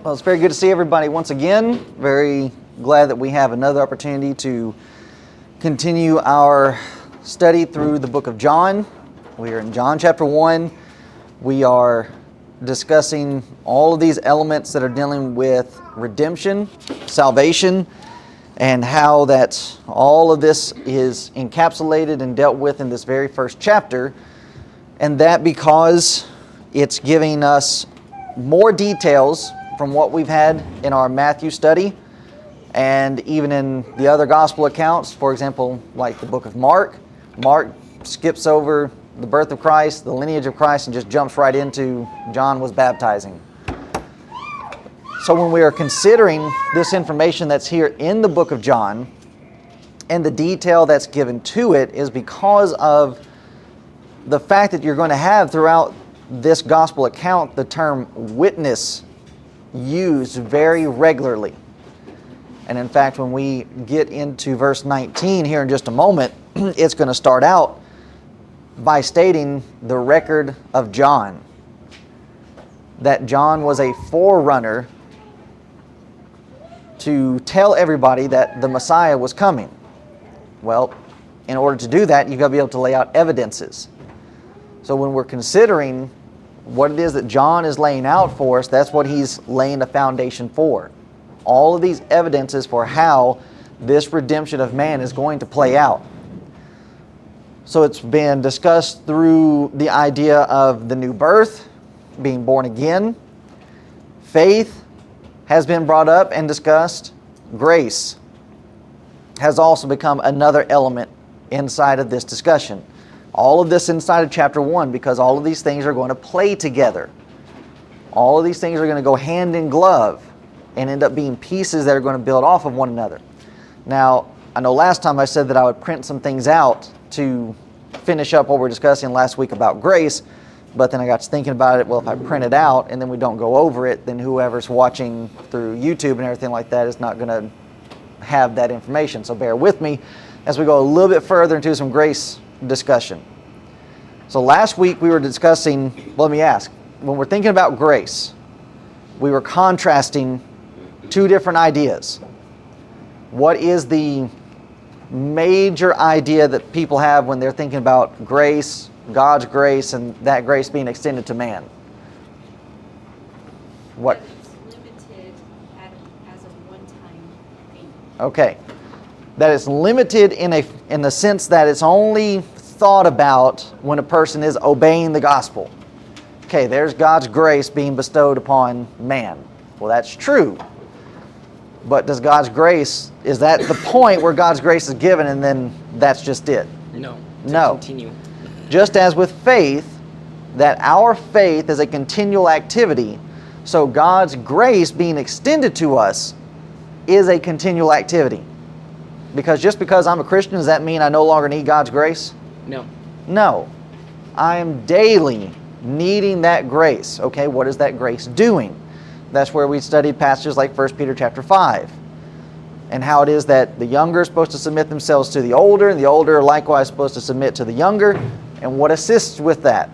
Well, it's very good to see everybody once again. Very glad that we have another opportunity to continue our study through the book of John. We are in John chapter 1. We are discussing all of these elements that are dealing with redemption, salvation, and how that all of this is encapsulated and dealt with in this very first chapter. And that because it's giving us more details from what we've had in our Matthew study and even in the other gospel accounts. For example, like the book of Mark. Mark skips over the birth of Christ, the lineage of Christ, and just jumps right into John was baptizing. So when we are considering this information that's here in the book of John and the detail that's given to it is because of the fact that you're going to have throughout this gospel account the term witness used very regularly. And in fact, when we get into verse 19 here in just a moment, it's going to start out by stating the record of John. That John was a forerunner to tell everybody that the Messiah was coming. Well, in order to do that, you've got to be able to lay out evidences. So when we're considering what it is that John is laying out for us, that's what he's laying the foundation for. All of these evidences for how this redemption of man is going to play out. So it's been discussed through the idea of the new birth, being born again. Faith has been brought up and discussed. Grace has also become another element inside of this discussion. All of this inside of chapter 1 because all of these things are going to play together. All of these things are going to go hand in glove and end up being pieces that are going to build off of one another. Now, I know last time I said that I would print some things out to finish up what we're discussing last week about grace, but then I got to thinking about it, well, if I print it out and then we don't go over it, then whoever's watching through YouTube and everything like that is not going to have that information. So bear with me as we go a little bit further into some grace discussion. So last week we were discussing, let me ask, when we're thinking about grace, we were contrasting two different ideas. What is the major idea that people have when they're thinking about grace, God's grace, and that grace being extended to man? What? It's limited as a one-time thing. Okay. That it's limited in the sense that it's only thought about when a person is obeying the gospel. Okay, there's God's grace being bestowed upon man. Well, that's true. But does God's grace, is that the point where God's grace is given and then that's just it? No. No. Continue. Just as with faith, that our faith is a continual activity, so God's grace being extended to us is a continual activity. Because just because I'm a Christian, does that mean I no longer need God's grace? No. No. I am daily needing that grace. Okay, what is that grace doing? That's where we studied passages like 1 Peter chapter 5. And how it is that the younger are supposed to submit themselves to the older, and the older are likewise supposed to submit to the younger. And what assists with that?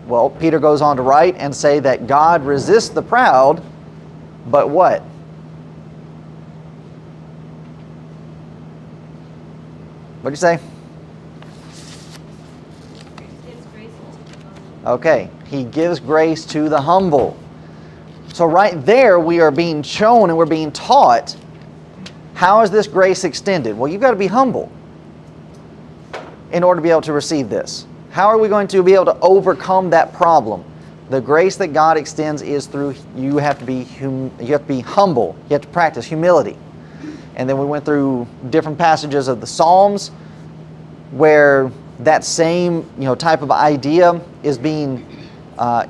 Well, Peter goes on to write and say that God resists the proud, but what? What do you say? Okay, he gives grace to the humble. So right there we are being shown and we're being taught, how is this grace extended? Well, you've got to be humble in order to be able to receive this. How are we going to be able to overcome that problem? The grace that God extends is through you have to be humble. You have to practice humility. And then we went through different passages of the Psalms where that same type of idea is being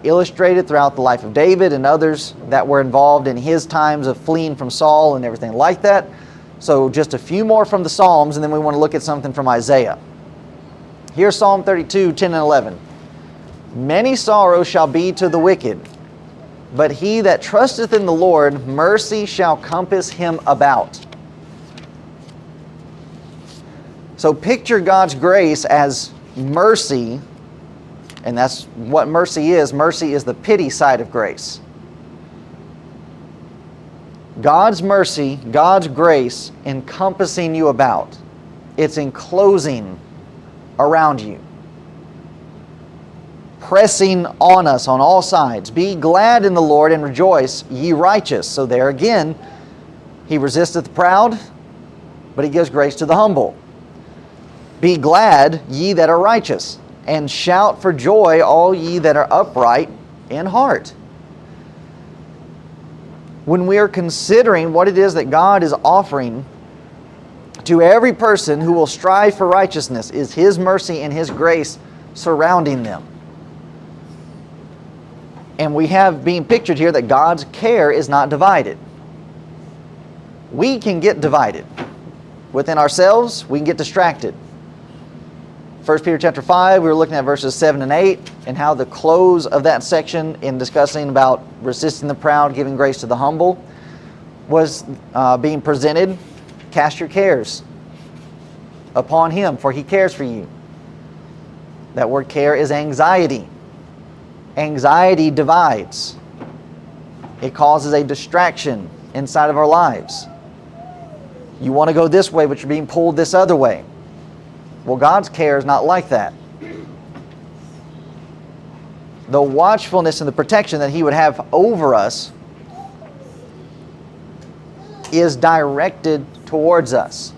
illustrated throughout the life of David and others that were involved in his times of fleeing from Saul and everything like that. So just a few more from the Psalms, and then we want to look at something from Isaiah. Here's Psalm 32, 10 and 11. Many sorrows shall be to the wicked, but he that trusteth in the Lord, mercy shall compass him about. So picture God's grace as mercy, and that's what mercy is. Mercy is the pity side of grace. God's mercy, God's grace encompassing you about. It's enclosing around you, pressing on us on all sides. Be glad in the Lord and rejoice, ye righteous. So there again, He resisteth the proud, but He gives grace to the humble. Be glad, ye that are righteous, and shout for joy, all ye that are upright in heart. When we are considering what it is that God is offering to every person who will strive for righteousness, is His mercy and His grace surrounding them. And we have being pictured here that God's care is not divided. We can get divided. Within ourselves, we can get distracted. 1 Peter chapter 5, we were looking at verses 7 and 8, and how the close of that section in discussing about resisting the proud, giving grace to the humble, was being presented. Cast your cares upon Him, for He cares for you. That word care is anxiety. Anxiety divides. It causes a distraction inside of our lives. You want to go this way, but you're being pulled this other way. Well, God's care is not like that. The watchfulness and the protection that He would have over us is directed towards us.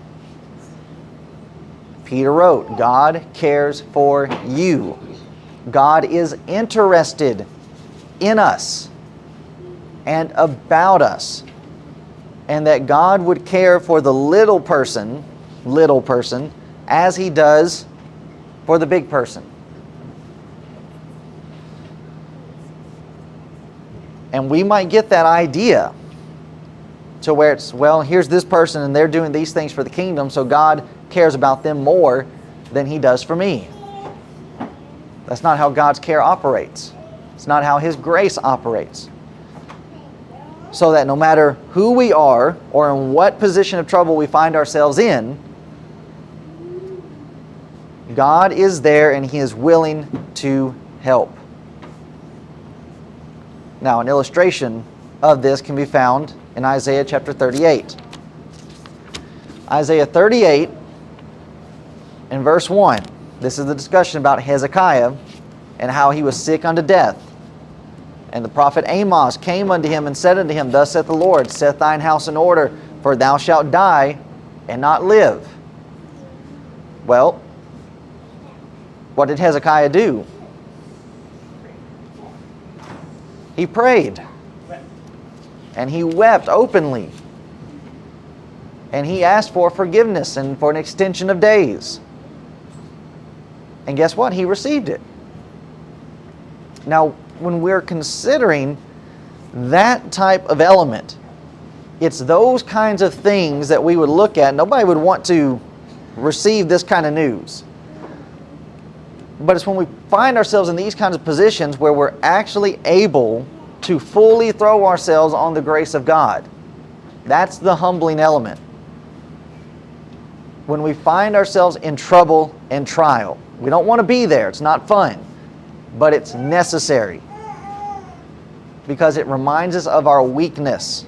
Peter wrote, God cares for you. God is interested in us and about us. And that God would care for the little person, as He does for the big person. And we might get that idea to where it's, well, here's this person and they're doing these things for the kingdom, so God cares about them more than He does for me. That's not how God's care operates. It's not how His grace operates. So that no matter who we are or in what position of trouble we find ourselves in, God is there and He is willing to help. Now, an illustration of this can be found in Isaiah chapter 38. Isaiah 38 in verse 1. This is the discussion about Hezekiah and how he was sick unto death. And the prophet Amos came unto him and said unto him, Thus saith the Lord, Set thine house in order, for thou shalt die and not live. Well, what did Hezekiah do? He prayed. And he wept openly. And he asked for forgiveness and for an extension of days. And guess what? He received it. Now, when we're considering that type of element, it's those kinds of things that we would look at. Nobody would want to receive this kind of news. But it's when we find ourselves in these kinds of positions where we're actually able to fully throw ourselves on the grace of God. That's the humbling element. When we find ourselves in trouble and trial, we don't want to be there. It's not fun, but it's necessary because it reminds us of our weakness.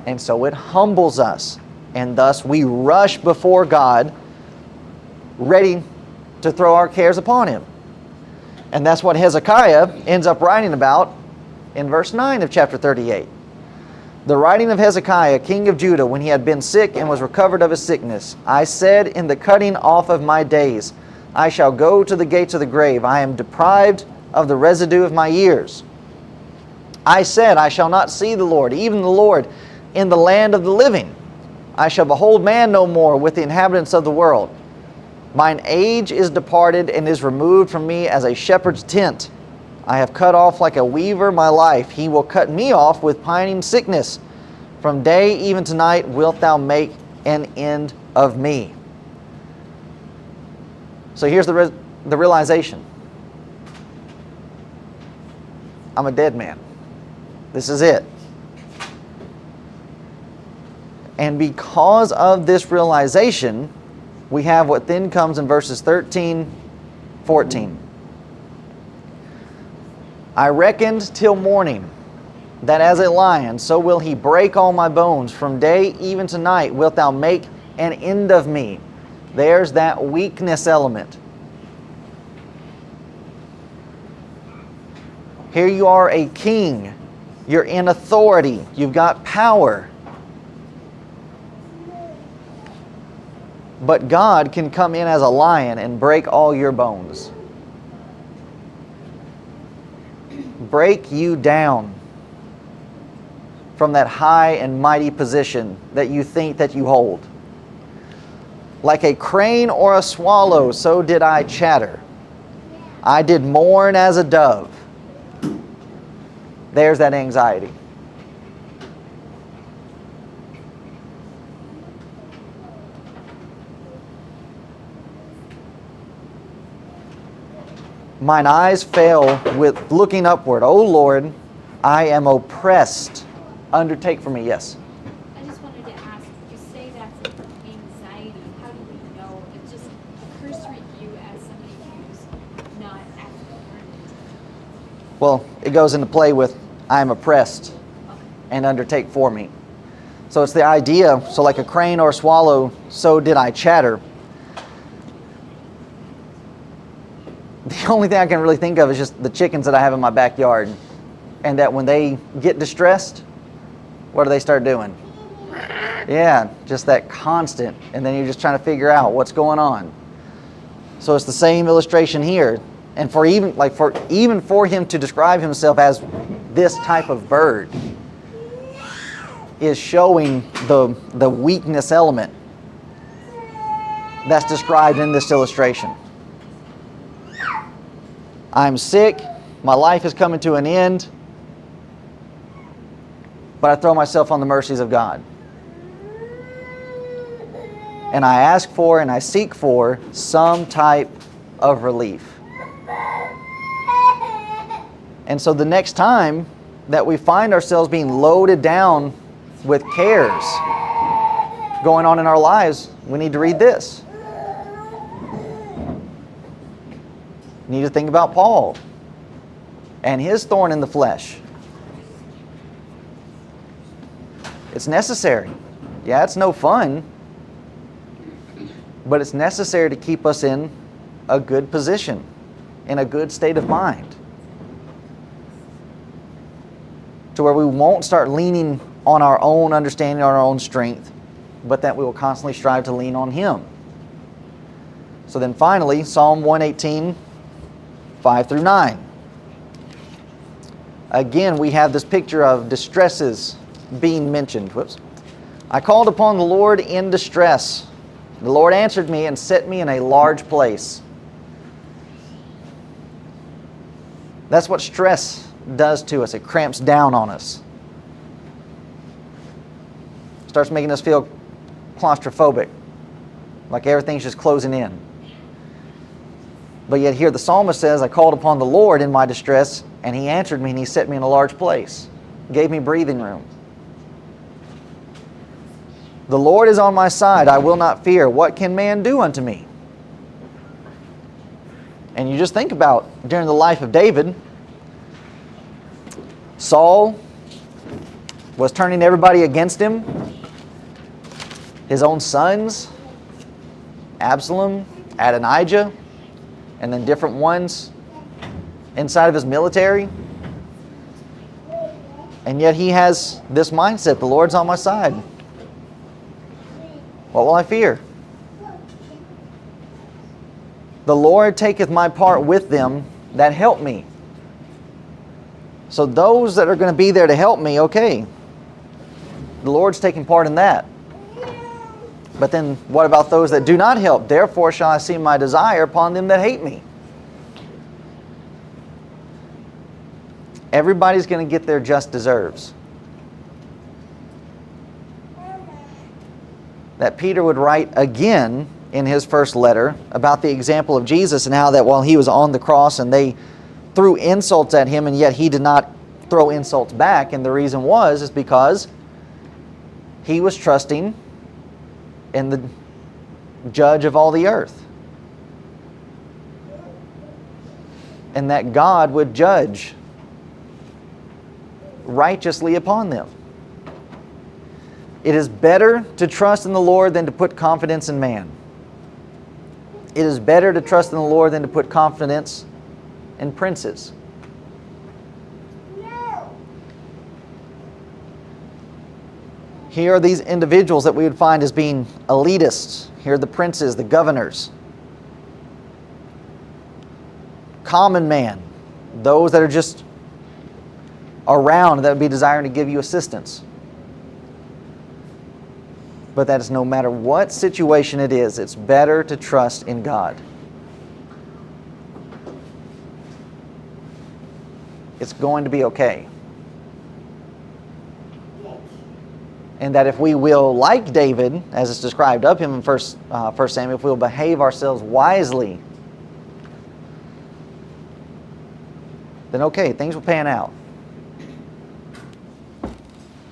And so it humbles us, and thus we rush before God ready to throw our cares upon Him. And that's what Hezekiah ends up writing about in verse 9 of chapter 38. The writing of Hezekiah, king of Judah, when he had been sick and was recovered of his sickness. I said, in the cutting off of my days, I shall go to the gates of the grave. I am deprived of the residue of my years. I said, I shall not see the Lord, even the Lord, in the land of the living. I shall behold man no more with the inhabitants of the world. Mine age is departed and is removed from me as a shepherd's tent. I have cut off like a weaver my life. He will cut me off with pining sickness. From day even to night wilt thou make an end of me. So here's the realization. I'm a dead man. This is it. And because of this realization, we have what then comes in verses 13, 14. I reckoned till morning that as a lion, so will he break all my bones. From day even to night wilt thou make an end of me. There's that weakness element. Here you are a king. You're in authority. You've got power. But God can come in as a lion and break all your bones. Break you down from that high and mighty position that you think that you hold. Like a crane or a swallow, so did I chatter. I did mourn as a dove. There's that anxiety. Mine eyes fail with looking upward. O Lord, I am oppressed. Undertake for me, yes. I just wanted to ask, you say that's anxiety. How do we know? It's just a cursory view as somebody who's not actively learning. Well, it goes into play with I am oppressed Okay. and undertake for me. So it's the idea, so like a crane or a swallow, so did I chatter. The only thing I can really think of is just the chickens that I have in my backyard. And that when they get distressed, what do they start doing? Yeah, just that constant. And then you're just trying to figure out what's going on. So it's the same illustration here. And for even for him to describe himself as this type of bird is showing the weakness element that's described in this illustration. I'm sick, my life is coming to an end, but I throw myself on the mercies of God. And I ask for and I seek for some type of relief. And so the next time that we find ourselves being loaded down with cares going on in our lives, we need to read this. You need to think about Paul and his thorn in the flesh. It's necessary. Yeah, it's no fun, but it's necessary to keep us in a good position, in a good state of mind, to where we won't start leaning on our own understanding, on our own strength, but that we will constantly strive to lean on Him. So then finally, Psalm 118, 5 through 9. Again, we have this picture of distresses being mentioned. Whoops. I called upon the Lord in distress. The Lord answered me and set me in a large place. That's what stress does to us. It cramps down on us. Starts making us feel claustrophobic, like everything's just closing in. But yet here the psalmist says, I called upon the Lord in my distress, and He answered me and He set me in a large place, gave me breathing room. The Lord is on my side, I will not fear. What can man do unto me? And you just think about during the life of David, Saul was turning everybody against him. His own sons, Absalom, Adonijah, and then different ones inside of his military. And yet he has this mindset, the Lord's on my side. What will I fear? The Lord taketh my part with them that help me. So those that are going to be there to help me, okay, the Lord's taking part in that. But then what about those that do not help? Therefore shall I see my desire upon them that hate me. Everybody's going to get their just deserves. That Peter would write again in his first letter about the example of Jesus and how that while He was on the cross and they threw insults at Him and yet He did not throw insults back. And the reason is because He was trusting in the judge of all the earth. And that God would judge righteously upon them. It is better to trust in the Lord than to put confidence in man. It is better to trust in the Lord than to put confidence in princes. Here are these individuals that we would find as being elitists. Here are the princes, the governors. Common man, those that are just around that would be desiring to give you assistance. But that is no matter what situation it is, it's better to trust in God. It's going to be okay. And that if we will, like David, as it's described of him in 1 Samuel, if we will behave ourselves wisely, then okay, things will pan out.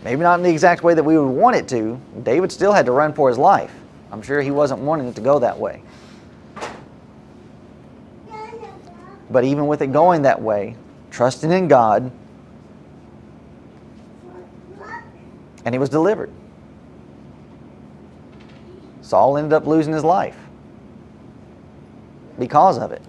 Maybe not in the exact way that we would want it to. David still had to run for his life. I'm sure he wasn't wanting it to go that way. But even with it going that way, trusting in God, and he was delivered. Saul ended up losing his life because of it.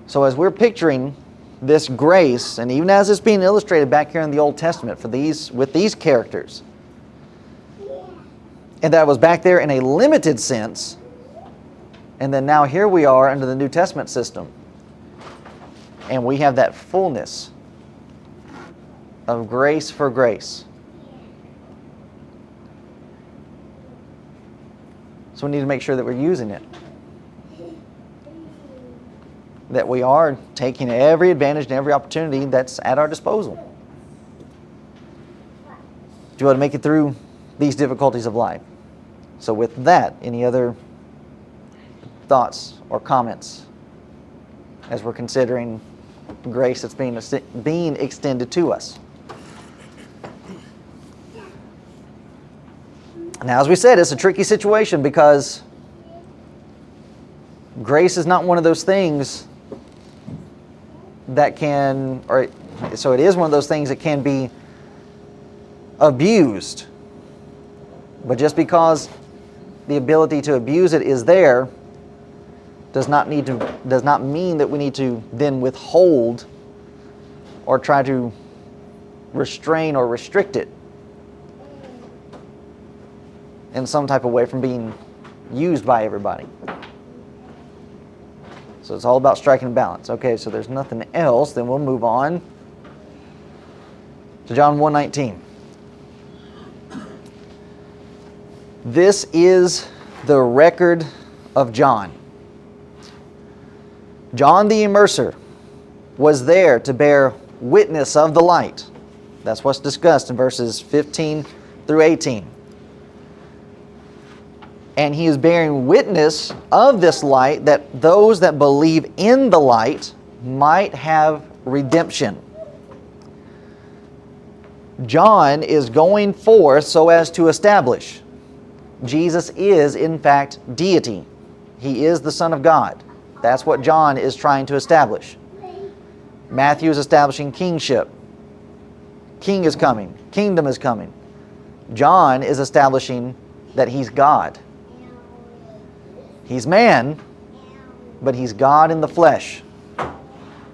So as we're picturing this grace, and even as it's being illustrated back here in the Old Testament with these characters, and that was back there in a limited sense, and then now here we are under the New Testament system, and we have that fullness of grace for grace. So we need to make sure that we're using it. That we are taking every advantage and every opportunity that's at our disposal to be able to make it through these difficulties of life. So with that, any other thoughts or comments as we're considering grace that's being extended to us? Now, as we said, it's a tricky situation because grace is not one of those things that can, so it is one of those things that can be abused. But just because the ability to abuse it is there does not mean that we need to then withhold or try to restrain or restrict it in some type of way from being used by everybody. So it's all about striking a balance. Okay, so there's nothing else, then we'll move on to John 1:19. This is the record of John. John the Immerser was there to bear witness of the light. That's what's discussed in verses 15 through 18. And he is bearing witness of this light, that those that believe in the light might have redemption. John is going forth so as to establish Jesus is in fact deity. He is the Son of God. That's what John is trying to establish. Matthew is establishing kingship. King is coming. Kingdom is coming. John is establishing that he's God. He's man, but he's God in the flesh.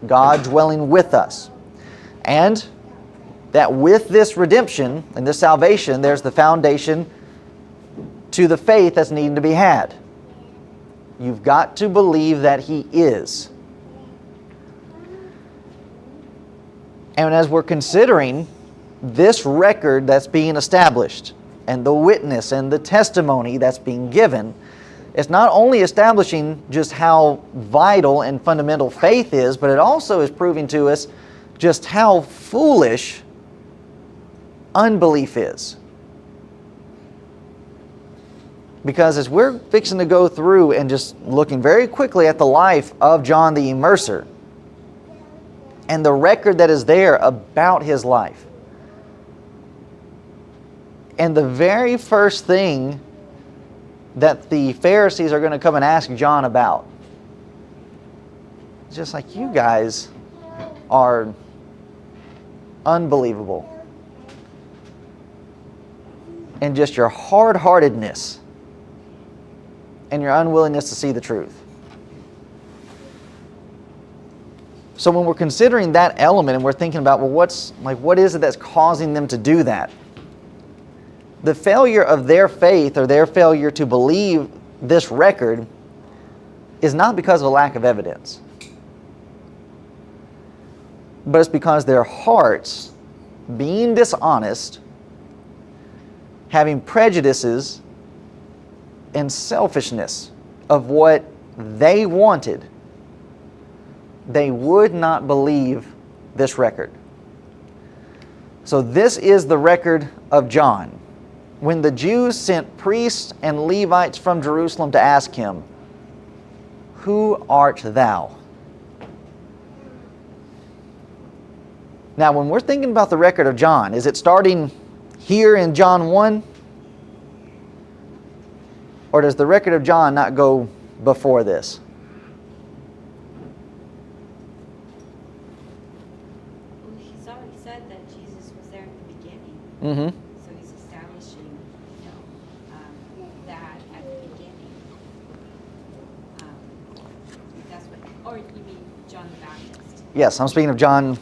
God dwelling with us. And that with this redemption and this salvation, there's the foundation to the faith that's needing to be had. You've got to believe that he is. And as we're considering this record that's being established, and the witness and the testimony that's being given, it's not only establishing just how vital and fundamental faith is, but it also is proving to us just how foolish unbelief is. Because as we're fixing to go through and just looking very quickly at the life of John the Immerser and the record that is there about his life, and the very first thing that the Pharisees are going to come and ask John about, it's just like, you guys, are unbelievable. And just your hard-heartedness and your unwillingness to see the truth. So when we're considering that element and we're thinking about, well, what is it that's causing them to do that? The failure of their faith or their failure to believe this record is not because of a lack of evidence, but it's because their hearts, being dishonest, having prejudices and selfishness of what they wanted, they would not believe this record. So this is the record of John. When the Jews sent priests and Levites from Jerusalem to ask him, "Who art thou?" Now, when we're thinking about the record of John, is it starting here in John 1? Or does the record of John not go before this? Well, he's already said that Jesus was there in the beginning. Mm-hmm. So he's establishing, that at the beginning. That's what, or you mean John the Baptist? Yes, I'm speaking of John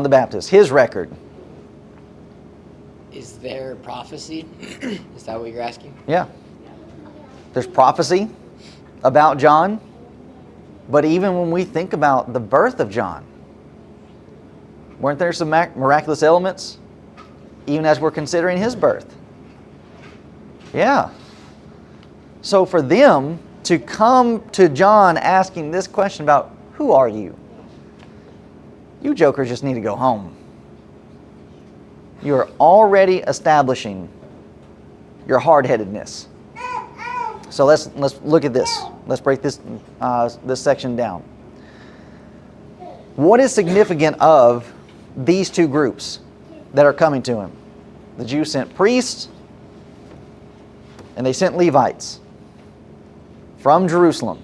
the Baptist, his record. Is there prophecy? Is that what you're asking? Yeah. There's prophecy about John, but even when we think about the birth of John, weren't there some miraculous elements even as we're considering his birth? Yeah. So for them to come to John asking this question about, "Who are you?" You jokers just need to go home. You're already establishing your hard-headedness. So let's look at this. Let's break this section down. What is significant of these two groups that are coming to him? The Jews sent priests and they sent Levites from Jerusalem.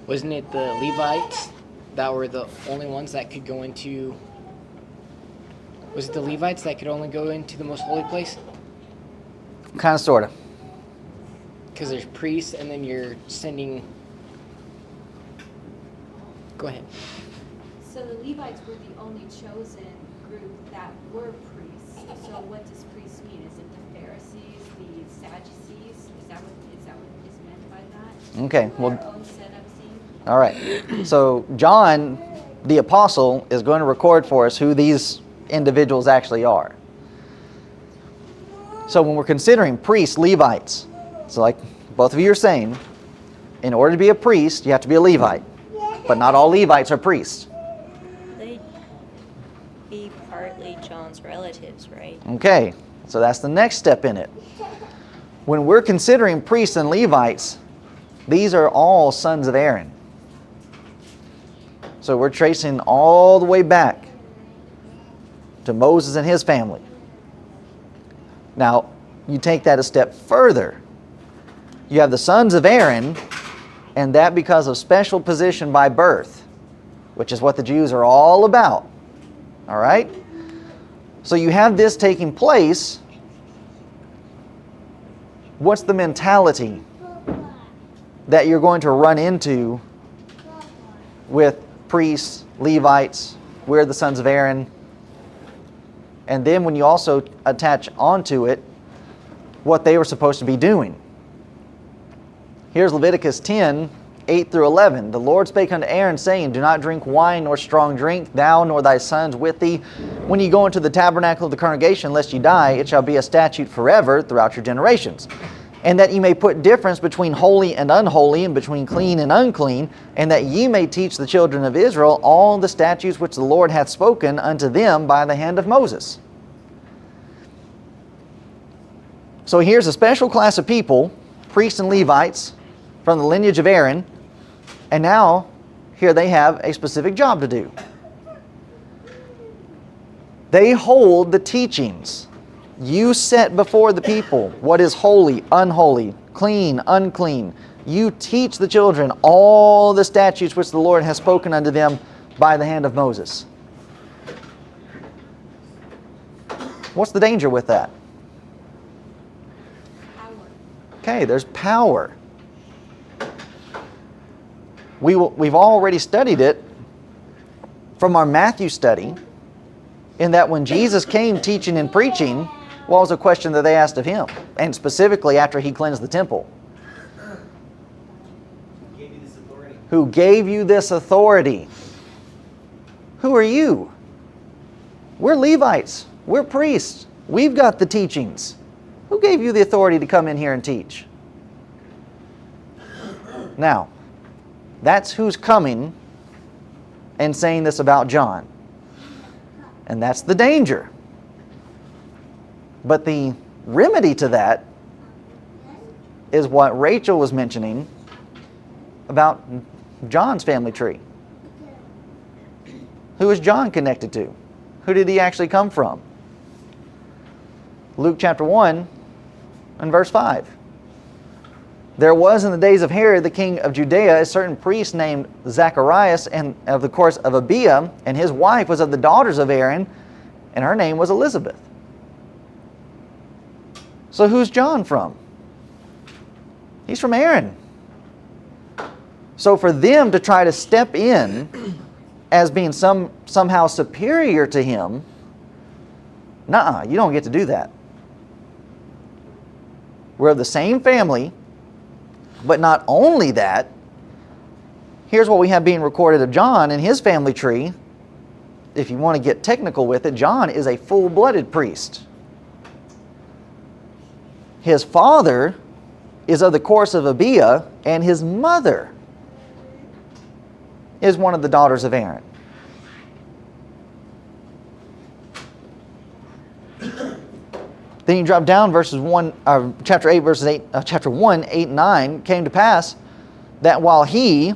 Wasn't it the Levites that were the only ones that could go into... Was it the Levites that could only go into the most holy place? Kind of, sort of. Because there's priests and then you're sending... Go ahead. So the Levites were the only chosen group that were priests. So what does priests mean? Is it the Pharisees, the Sadducees? Is that what is meant by that? Okay, well... Our own set of scene? All right. So John, the apostle, is going to record for us who these individuals actually are. So when we're considering priests, Levites, so like both of you are saying, in order to be a priest, you have to be a Levite. But not all Levites are priests. They'd be partly John's relatives, right? Okay, so that's the next step in it. When we're considering priests and Levites, these are all sons of Aaron. So we're tracing all the way back to Moses and his family. Now, you take that a step further. You have the sons of Aaron, and that because of special position by birth, which is what the Jews are all about. All right? So you have this taking place. What's the mentality that you're going to run into with priests, Levites, we're the sons of Aaron? And then when you also attach onto it what they were supposed to be doing. Here's Leviticus 10, 8 through 11. The Lord spake unto Aaron, saying, Do not drink wine nor strong drink, thou nor thy sons with thee. When ye go into the tabernacle of the congregation, lest ye die, it shall be a statute forever throughout your generations. And that ye may put difference between holy and unholy, and between clean and unclean, and that ye may teach the children of Israel all the statutes which the Lord hath spoken unto them by the hand of Moses. So here's a special class of people, priests and Levites, from the lineage of Aaron, and now here they have a specific job to do. They hold the teachings You set before the people what is holy, unholy, clean, unclean. You teach the children all the statutes which the Lord has spoken unto them by the hand of Moses. What's the danger with that? Power. Okay, there's power. We've already studied it from our Matthew study, in that when Jesus came teaching and preaching, what was the question that they asked of him? And specifically after he cleansed the temple. Who gave you this authority? Who gave you this authority? Who are you? We're Levites. We're priests. We've got the teachings. Who gave you the authority to come in here and teach? Now, that's who's coming and saying this about John. And that's the danger. But the remedy to that is what Rachel was mentioning about John's family tree. Who is John connected to? Who did he actually come from? Luke chapter 1 and verse 5. There was in the days of Herod, the king of Judea, a certain priest named Zacharias, and of the course of Abiah, and his wife was of the daughters of Aaron, and her name was Elizabeth. So who's John from? He's from Aaron. So for them to try to step in as being somehow superior to him, nuh-uh, you don't get to do that. We're of the same family, but not only that, here's what we have being recorded of John and his family tree. If you want to get technical with it, John is a full-blooded priest. His father is of the course of Abiah, and his mother is one of the daughters of Aaron. Then you drop down chapter 8, verses 8, chapter 1, 8 and 9, came to pass that while he,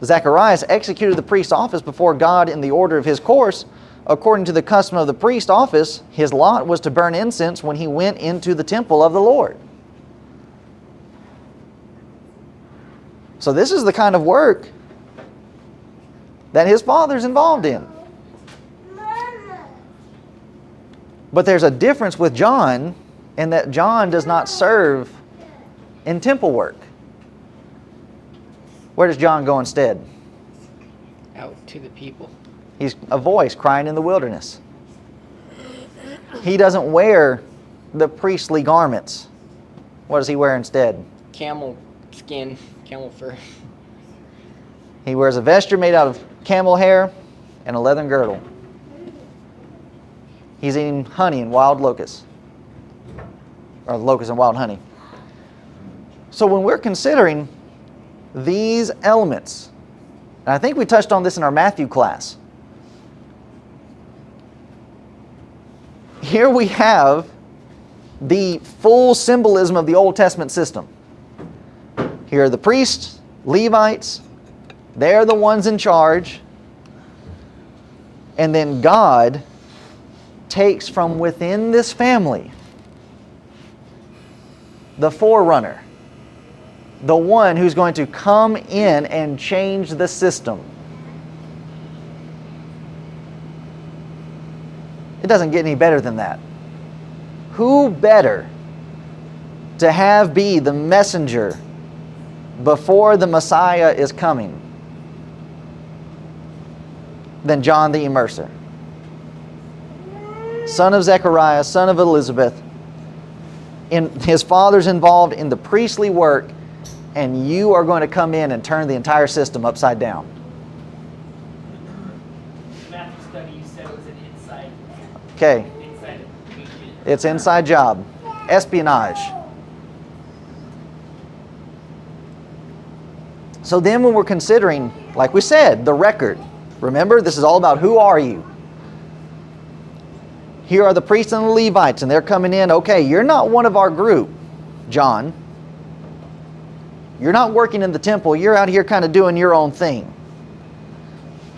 Zacharias, executed the priest's office before God in the order of his course, according to the custom of the priest office, his lot was to burn incense when he went into the temple of the Lord. So this is the kind of work that his father's involved in. But there's a difference with John in that John does not serve in temple work. Where does John go instead? Out to the people. He's a voice crying in the wilderness. He doesn't wear the priestly garments. What does he wear instead? Camel skin, camel fur. He wears a vesture made out of camel hair and a leathern girdle. He's eating honey and wild locusts. Or locusts and wild honey. So when we're considering these elements, and I think we touched on this in our Matthew class. Here we have the full symbolism of the Old Testament system. Here are the priests, Levites, they're the ones in charge. And then God takes from within this family the forerunner, the one who's going to come in and change the system. It doesn't get any better than that. Who better to have be the messenger before the Messiah is coming than John the Immerser? Son of Zechariah, son of Elizabeth. His father's involved in the priestly work, and you are going to come in and turn the entire system upside down. Matthew study, you said it was an inside Okay, agent. it's inside job. Espionage. So then when we're considering, like we said, the record. Remember, this is all about who are you? Here are the priests and the Levites, and they're coming in. Okay, you're not one of our group, John. You're not working in the temple. You're out here kind of doing your own thing.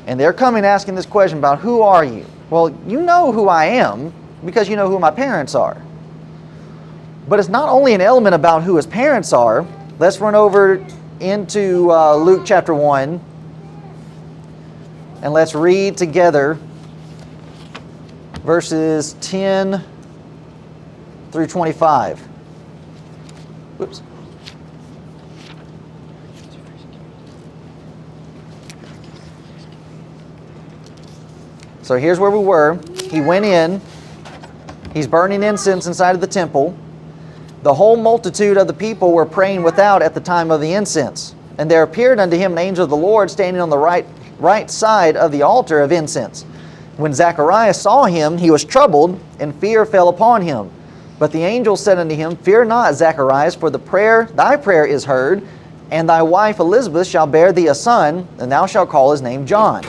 And they're coming asking this question about who are you? Well, you know who I am. because you know who my parents are. But it's not only an element about who his parents are. Let's run over into Luke chapter 1 and let's read together verses 10 through 25. Whoops. So here's where we were. He went in. He's burning incense inside of the temple. The whole multitude of the people were praying without at the time of the incense. And there appeared unto him an angel of the Lord standing on the right side of the altar of incense. When Zacharias saw him, he was troubled, and fear fell upon him. But the angel said unto him, Fear not, Zacharias, for thy prayer is heard, and thy wife Elizabeth shall bear thee a son, and thou shalt call his name John.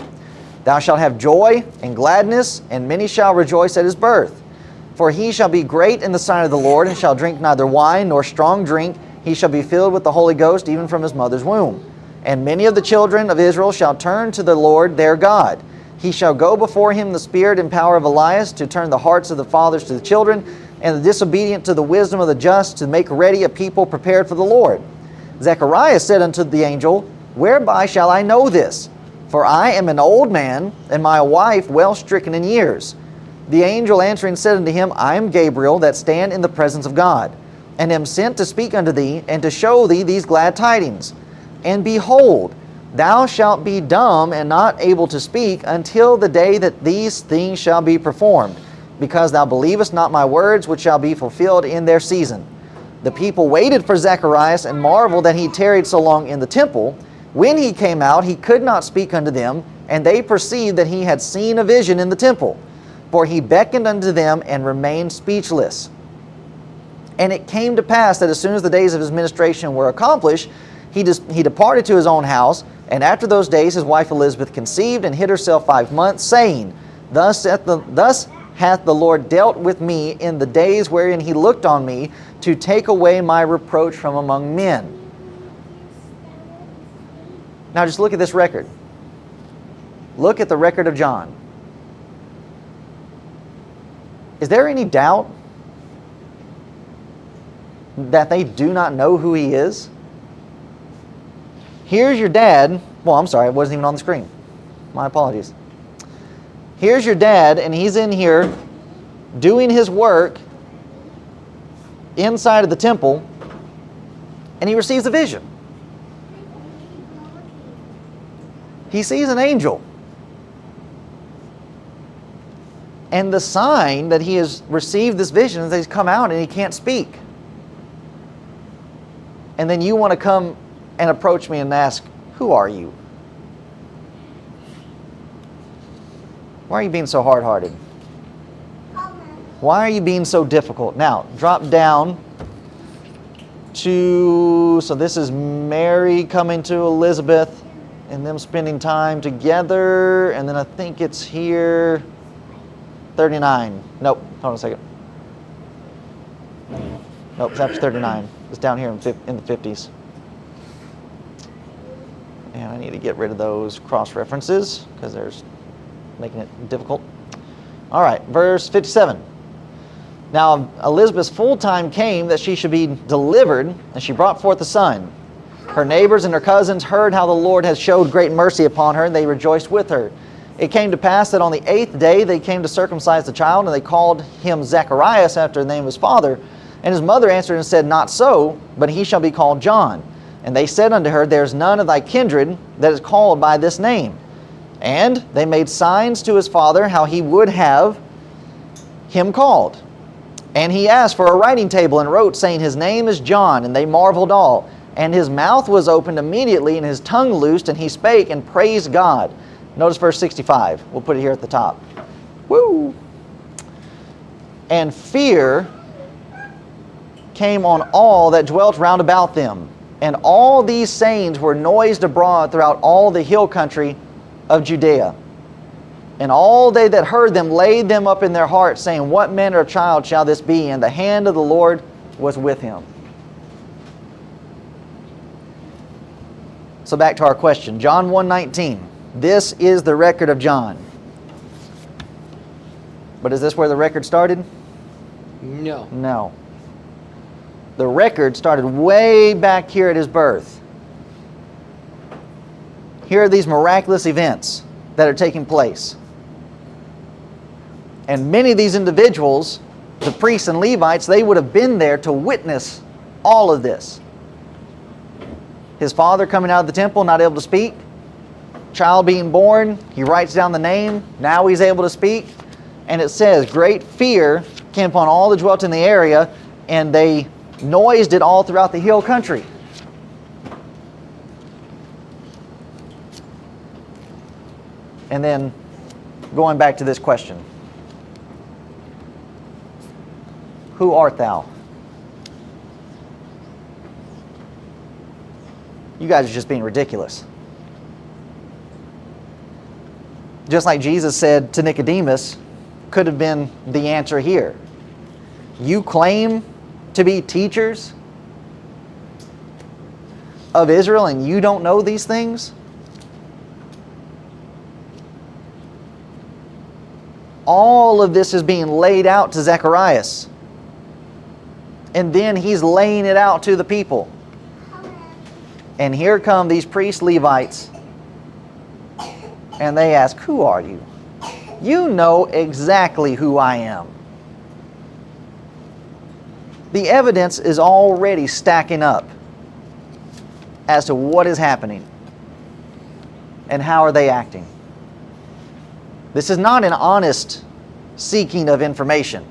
Thou shalt have joy and gladness, and many shall rejoice at his birth. For he shall be great in the sight of the Lord, and shall drink neither wine nor strong drink. He shall be filled with the Holy Ghost, even from his mother's womb. And many of the children of Israel shall turn to the Lord their God. He shall go before him the spirit and power of Elias, to turn the hearts of the fathers to the children, and the disobedient to the wisdom of the just, to make ready a people prepared for the Lord. Zechariah said unto the angel, Whereby shall I know this? For I am an old man, and my wife well stricken in years. The angel answering said unto him, I am Gabriel, that stand in the presence of God, and am sent to speak unto thee, and to show thee these glad tidings. And behold, thou shalt be dumb and not able to speak until the day that these things shall be performed, because thou believest not my words, which shall be fulfilled in their season. The people waited for Zacharias, and marveled that he tarried so long in the temple. When he came out, he could not speak unto them, and they perceived that he had seen a vision in the temple. For he beckoned unto them and remained speechless. And it came to pass that as soon as the days of his ministration were accomplished, he departed to his own house. And after those days his wife Elizabeth conceived, and hid herself 5 months, saying, Thus hath the Lord dealt with me in the days wherein he looked on me, to take away my reproach from among men. Now just look at this record. Look at the record of John. Is there any doubt that they do not know who he is? Here's your dad. Well, I'm sorry, it wasn't even on the screen. My apologies. Here's your dad, and he's in here doing his work inside of the temple, and he receives a vision. He sees an angel. And the sign that he has received this vision is that he's come out and he can't speak. And then you want to come and approach me and ask, who are you? Why are you being so hard-hearted? Why are you being so difficult? Now, drop down to, so this is Mary coming to Elizabeth and them spending time together. And then I think it's here, 39. Nope, hold on a second. Nope, chapter 39. It's down here in the 50s. And I need to get rid of those cross-references because they're making it difficult. All right, verse 57. Now Elizabeth's full time came that she should be delivered, and she brought forth a son. Her neighbors and her cousins heard how the Lord had showed great mercy upon her, and they rejoiced with her. It came to pass that on the 8th day they came to circumcise the child, and they called him Zacharias after the name of his father. And his mother answered and said, Not so, but he shall be called John. And they said unto her, There is none of thy kindred that is called by this name. And they made signs to his father how he would have him called. And he asked for a writing table and wrote, saying, His name is John. And they marveled all. And his mouth was opened immediately, and his tongue loosed, and he spake and praised God. Notice verse 65. We'll put it here at the top. Woo! And fear came on all that dwelt round about them. And all these sayings were noised abroad throughout all the hill country of Judea. And all they that heard them laid them up in their hearts, saying, What manner of child shall this be? And the hand of the Lord was with him. So back to our question. John 1:19. This is the record of John. But is this where the record started? No. No. The record started way back here at his birth. Here are these miraculous events that are taking place. And many of these individuals, the priests and Levites, they would have been there to witness all of this. His father coming out of the temple, not able to speak. Child being born, he writes down the name. Now he's able to speak. And it says, great fear came upon all that dwelt in the area, and they noised it all throughout the hill country. And then going back to this question. Who art thou? You guys are just being ridiculous. Just like Jesus said to Nicodemus, could have been the answer here. You claim to be teachers of Israel and you don't know these things? All of this is being laid out to Zacharias. And then he's laying it out to the people. And here come these priests, Levites, and they ask, who are you? You know exactly who I am. The evidence is already stacking up as to what is happening and how are they acting. This is not an honest seeking of information.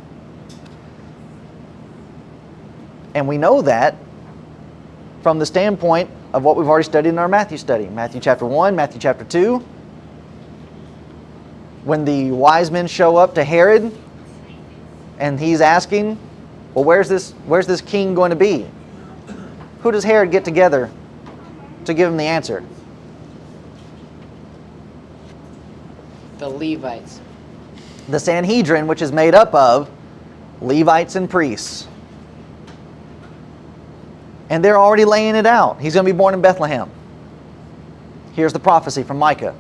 And we know that from the standpoint of what we've already studied in our Matthew study. Matthew chapter 1, Matthew chapter 2. When the wise men show up to Herod and he's asking, well, where's this king going to be? Who does Herod get together to give him the answer? The Levites. The Sanhedrin, which is made up of Levites and priests. And they're already laying it out. He's going to be born in Bethlehem. Here's the prophecy from Micah.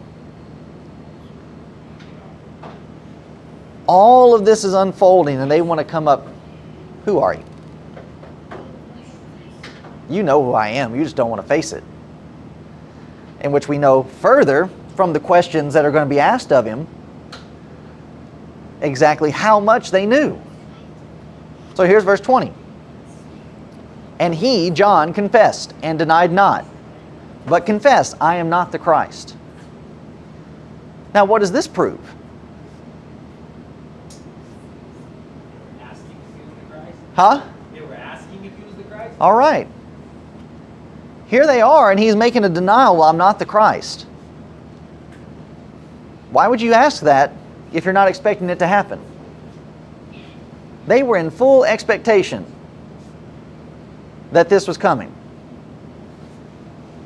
All of this is unfolding and they want to come up. Who are you? You know who I am. You just don't want to face it. In which we know further from the questions that are going to be asked of him exactly how much they knew. So here's verse 20. And he, John, confessed and denied not, but confessed, I am not the Christ. Now what does this prove? Asking if he was the Christ? Huh? They were asking if he was the Christ? All right. Here they are, and he's making a denial, well, I'm not the Christ. Why would you ask that if you're not expecting it to happen? They were in full expectation that this was coming.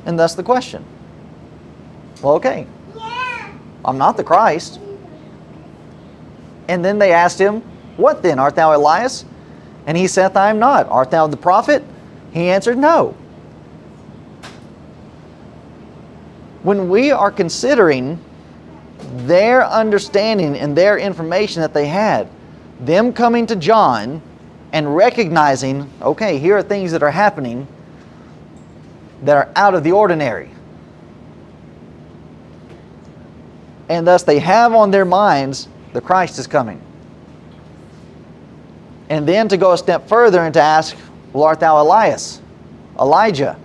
And thus the question. Well, okay. I'm not the Christ. And then they asked him, what then? Art thou Elias? And he saith, I am not. Art thou the prophet? He answered, no. When we are considering their understanding and their information that they had, them coming to John and recognizing, okay, here are things that are happening that are out of the ordinary. And thus they have on their minds, the Christ is coming. And then to go a step further and to ask, well, art thou Elias? Elijah.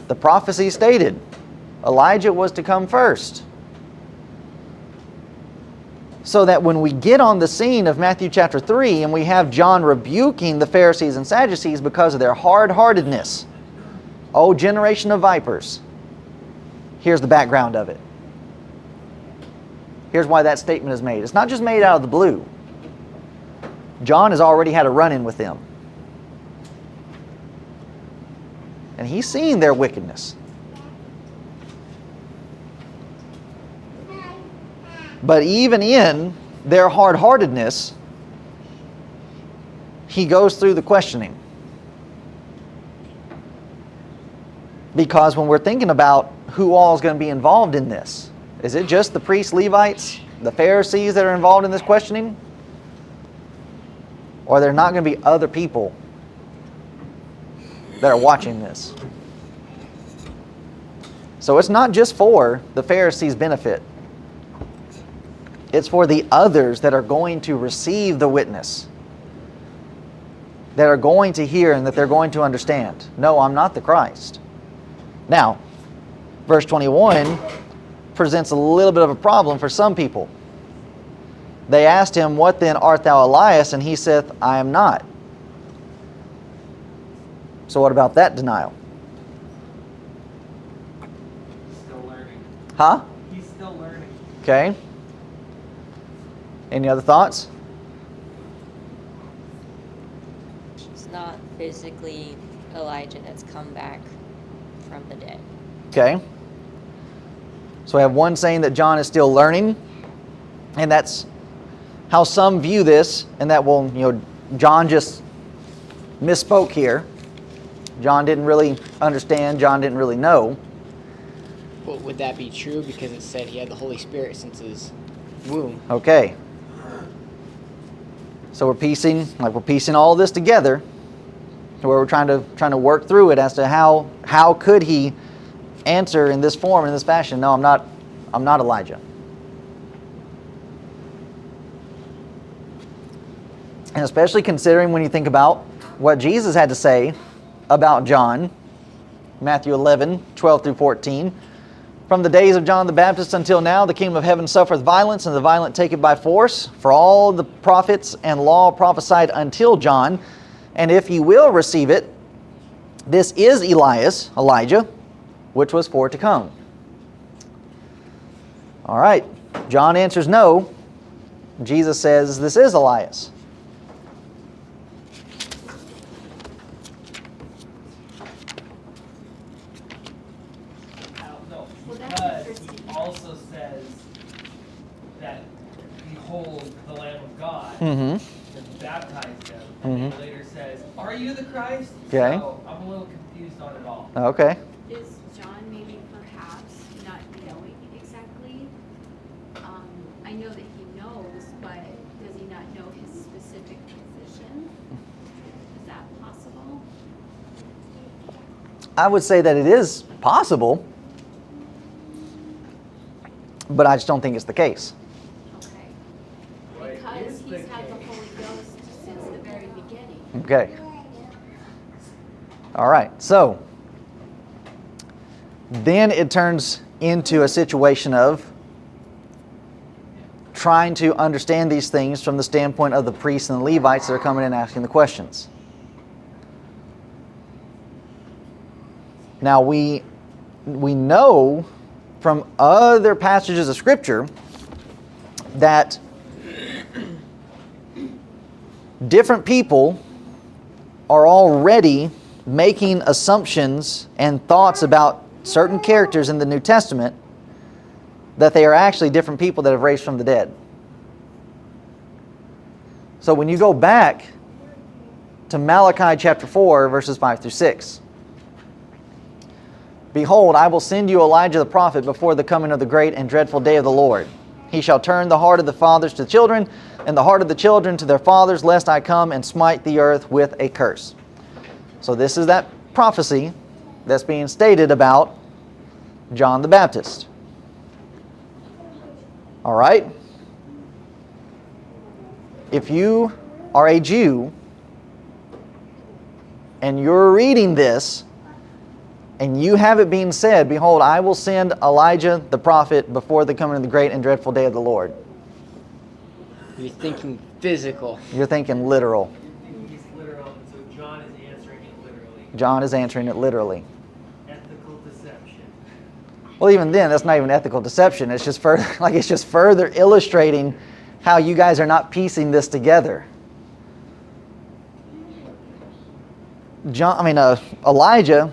The prophecy stated, Elijah was to come first. So that when we get on the scene of Matthew chapter 3 and we have John rebuking the Pharisees and Sadducees because of their hard-heartedness, oh, generation of vipers, here's the background of it. Here's why that statement is made. It's not just made out of the blue. John has already had a run-in with them. And he's seen their wickedness. But even in their hard-heartedness, he goes through the questioning. Because when we're thinking about who all is going to be involved in this, is it just the priests, Levites, the Pharisees that are involved in this questioning? or there's not going to be other people that are watching this. So it's not just for the Pharisees' benefit. It's for the others that are going to receive the witness, that are going to hear and that they're going to understand. No, I'm not the Christ. Now, verse 21 presents a little bit of a problem for some people. They asked him, "What then, art thou Elias?" And he saith, "I am not." So what about that denial? Still learning. Huh? He's still learning. Okay. Any other thoughts? He's not physically Elijah that's come back from the dead. Okay. So we have one saying that John is still learning, and that's how some view this, and that, well, John just misspoke here. John didn't really understand. John didn't really know. Well, would that be true? Because it said he had the Holy Spirit since his womb. Okay. So we're piecing all this together, where we're trying to work through it as to how could he answer in this form, in this fashion. No, I'm not Elijah. And especially considering when you think about what Jesus had to say about John, Matthew 11, 12 through 14. From the days of John the Baptist until now, the kingdom of heaven suffereth violence, and the violent take it by force. For all the prophets and law prophesied until John. And if ye will receive it, this is Elias, Elijah, which was for to come. All right. John answers no. Jesus says this is Elias. No, Well, that's because interesting. he also says that behold the Lamb of God Mm-hmm. that baptized him, and then later says, "Are you the Christ?" Okay. So I'm a little confused on it all. Okay. Is John maybe perhaps not knowing exactly? I know that he knows, but does he not know his specific position? Is that possible? I would say that it is possible, but I just don't think it's the case. Okay. Well, it Because is he's the had the case. Holy Ghost since the very beginning. Okay. All right. So then it turns into a situation of trying to understand these things from the standpoint of the priests and the Levites that are coming in and asking the questions. Now we know from other passages of Scripture that different people are already making assumptions and thoughts about certain characters in the New Testament that they are actually different people that have raised from the dead. So when you go back to Malachi chapter 4, verses 5 through 6, behold, I will send you Elijah the prophet before the coming of the great and dreadful day of the Lord. He shall turn the heart of the fathers to the children, and the heart of the children to their fathers, lest I come and smite the earth with a curse. So this is that prophecy that's being stated about John the Baptist. All right? If you are a Jew and you're reading this and you have it being said, behold, I will send Elijah the prophet before the coming of the great and dreadful day of the Lord. You're thinking physical. You're thinking literal. He's literal, and so John is answering it literally. John is answering it literally. Ethical deception. Well, even then, that's not even ethical deception. It's just further illustrating how you guys are not piecing this together. Elijah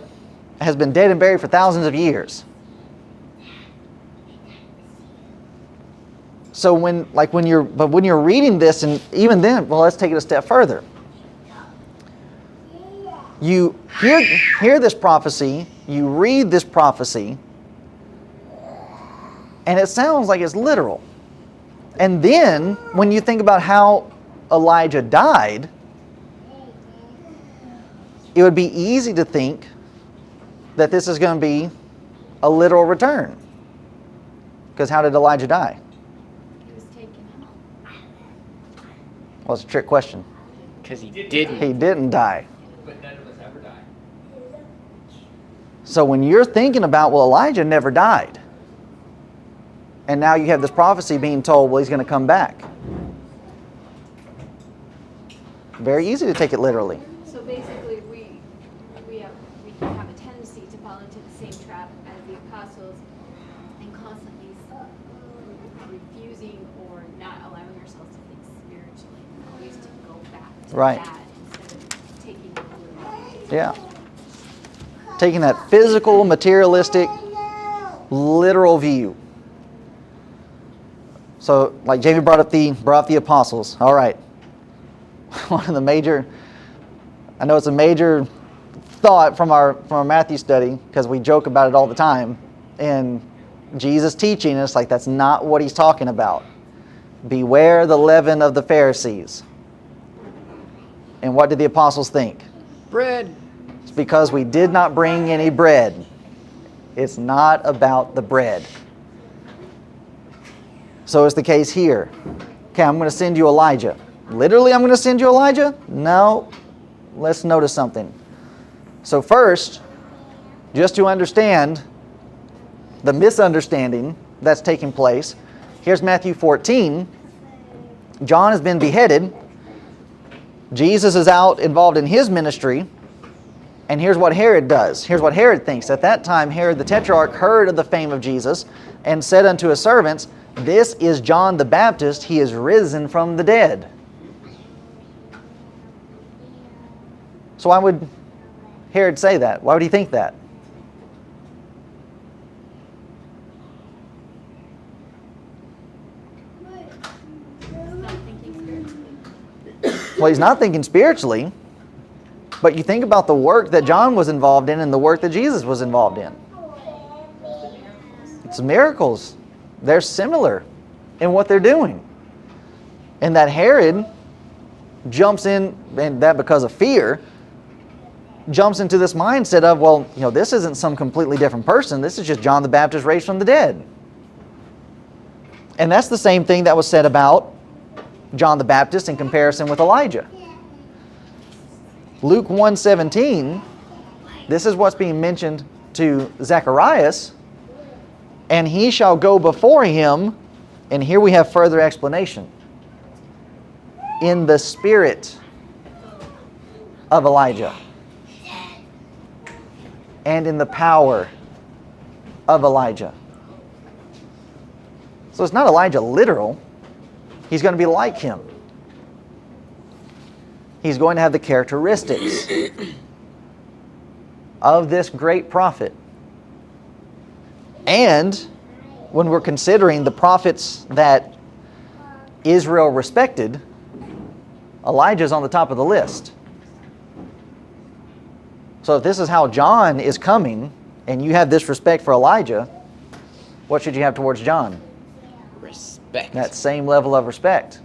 has been dead and buried for thousands of years. So when you're reading this, and even then, well, let's take it a step further. You hear this prophecy, you read this prophecy, and it sounds like it's literal. And then, when you think about how Elijah died, it would be easy to think that this is going to be a literal return. Because how did Elijah die? He was taken out. Well, it's a trick question. Because he didn't. He didn't die. But none of us ever die. So when you're thinking about, well, Elijah never died, and now you have this prophecy being told, well, he's going to come back. Very easy to take it literally. So basically, we have a tendency to fall into the same trap as the apostles and constantly refusing or not allowing ourselves to think spiritually, always to go back to Right. that instead of taking the word. Yeah. Taking that physical, materialistic, literal view. So, like Jamie brought up the apostles. All right. One of the major, I know it's a major thought from our Matthew study, because we joke about it all the time. And Jesus teaching us, like, that's not what he's talking about. Beware the leaven of the Pharisees. And what did the apostles think? Bread. It's because we did not bring any bread. It's not about the bread. So it's the case here. Okay, I'm going to send you Elijah. Literally, I'm going to send you Elijah? No. Let's notice something. So first, just to understand the misunderstanding that's taking place, here's Matthew 14. John has been beheaded. Jesus is out involved in his ministry. And here's what Herod does. Here's what Herod thinks. At that time, Herod the Tetrarch heard of the fame of Jesus and said unto his servants, "This is John the Baptist. He is risen from the dead." So why would Herod say that? Why would he think that? Not thinking spiritually. Well, he's not thinking spiritually. But you think about the work that John was involved in and the work that Jesus was involved in. It's miracles. They're similar in what they're doing. And that Herod jumps in, and that because of fear, jumps into this mindset of, well, this isn't some completely different person. This is just John the Baptist raised from the dead. And that's the same thing that was said about John the Baptist in comparison with Elijah. Luke 1:17, this is what's being mentioned to Zacharias. And he shall go before him, and here we have further explanation, in the spirit of Elijah and in the power of Elijah. So it's not Elijah literal. He's going to be like him. He's going to have the characteristics of this great prophet. And when we're considering the prophets that Israel respected, Elijah's on the top of the list. So if this is how John is coming, and you have this respect for Elijah, what should you have towards John? Respect. That same level of respect.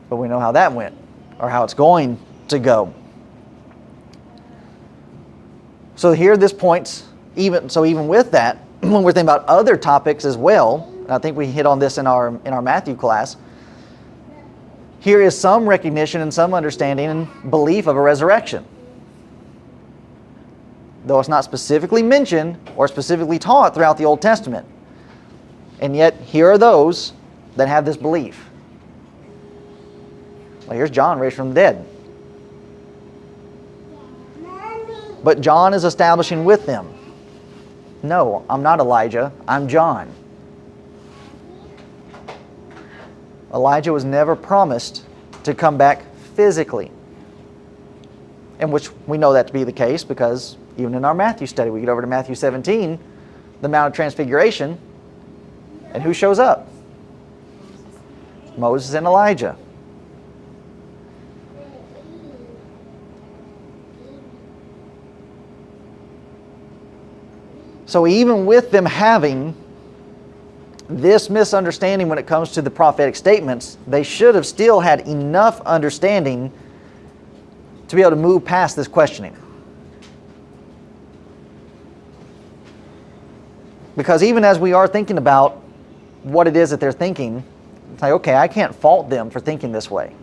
But we know how that went, or how it's going to go. So here this points, even with that, when we're thinking about other topics as well, and I think we hit on this in our Matthew class, here is some recognition and some understanding and belief of a resurrection. Though it's not specifically mentioned or specifically taught throughout the Old Testament. And yet, here are those that have this belief. Well, here's John raised from the dead. But John is establishing with them, no, I'm not Elijah, I'm John. Elijah was never promised to come back physically. And which we know that to be the case because even in our Matthew study, we get over to Matthew 17, the Mount of Transfiguration, and who shows up? Moses and Elijah. So even with them having this misunderstanding when it comes to the prophetic statements, they should have still had enough understanding to be able to move past this questioning. Because even as we are thinking about what it is that they're thinking, it's like, okay, I can't fault them for thinking this way.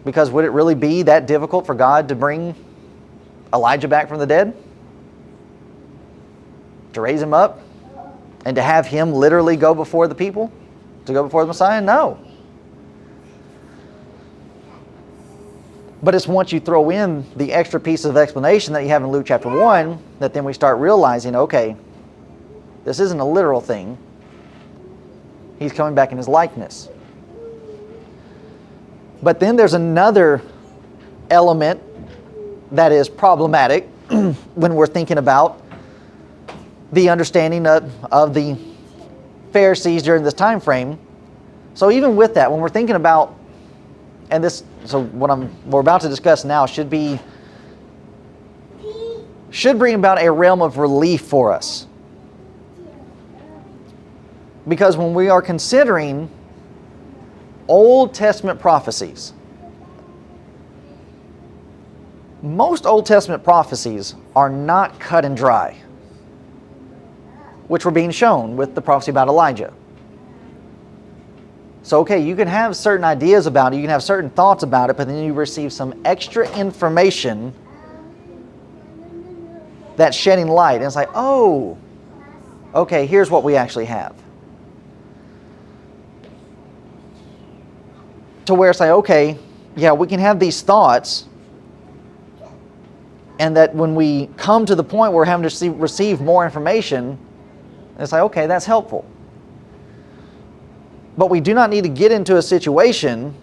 Because would it really be that difficult for God to bring Elijah back from the dead? To raise him up? And to have him literally go before the people? To go before the Messiah? No. But it's once you throw in the extra piece of explanation that you have in Luke chapter 1, that then we start realizing, okay, this isn't a literal thing. He's coming back in his likeness. But then there's another element that is problematic when we're thinking about the understanding of the Pharisees during this time frame. So even with that, when we're thinking about, and this, so what we're about to discuss now should bring about a realm of relief for us. Because when we are considering Old Testament prophecies, most Old Testament prophecies are not cut and dry, which were being shown with the prophecy about Elijah. So, okay, you can have certain ideas about it, you can have certain thoughts about it, but then you receive some extra information that's shedding light. And it's like, oh, okay, here's what we actually have. To where it's like, okay, yeah, we can have these thoughts, and that when we come to the point where we're having to receive more information, it's like, okay, that's helpful. But we do not need to get into a situation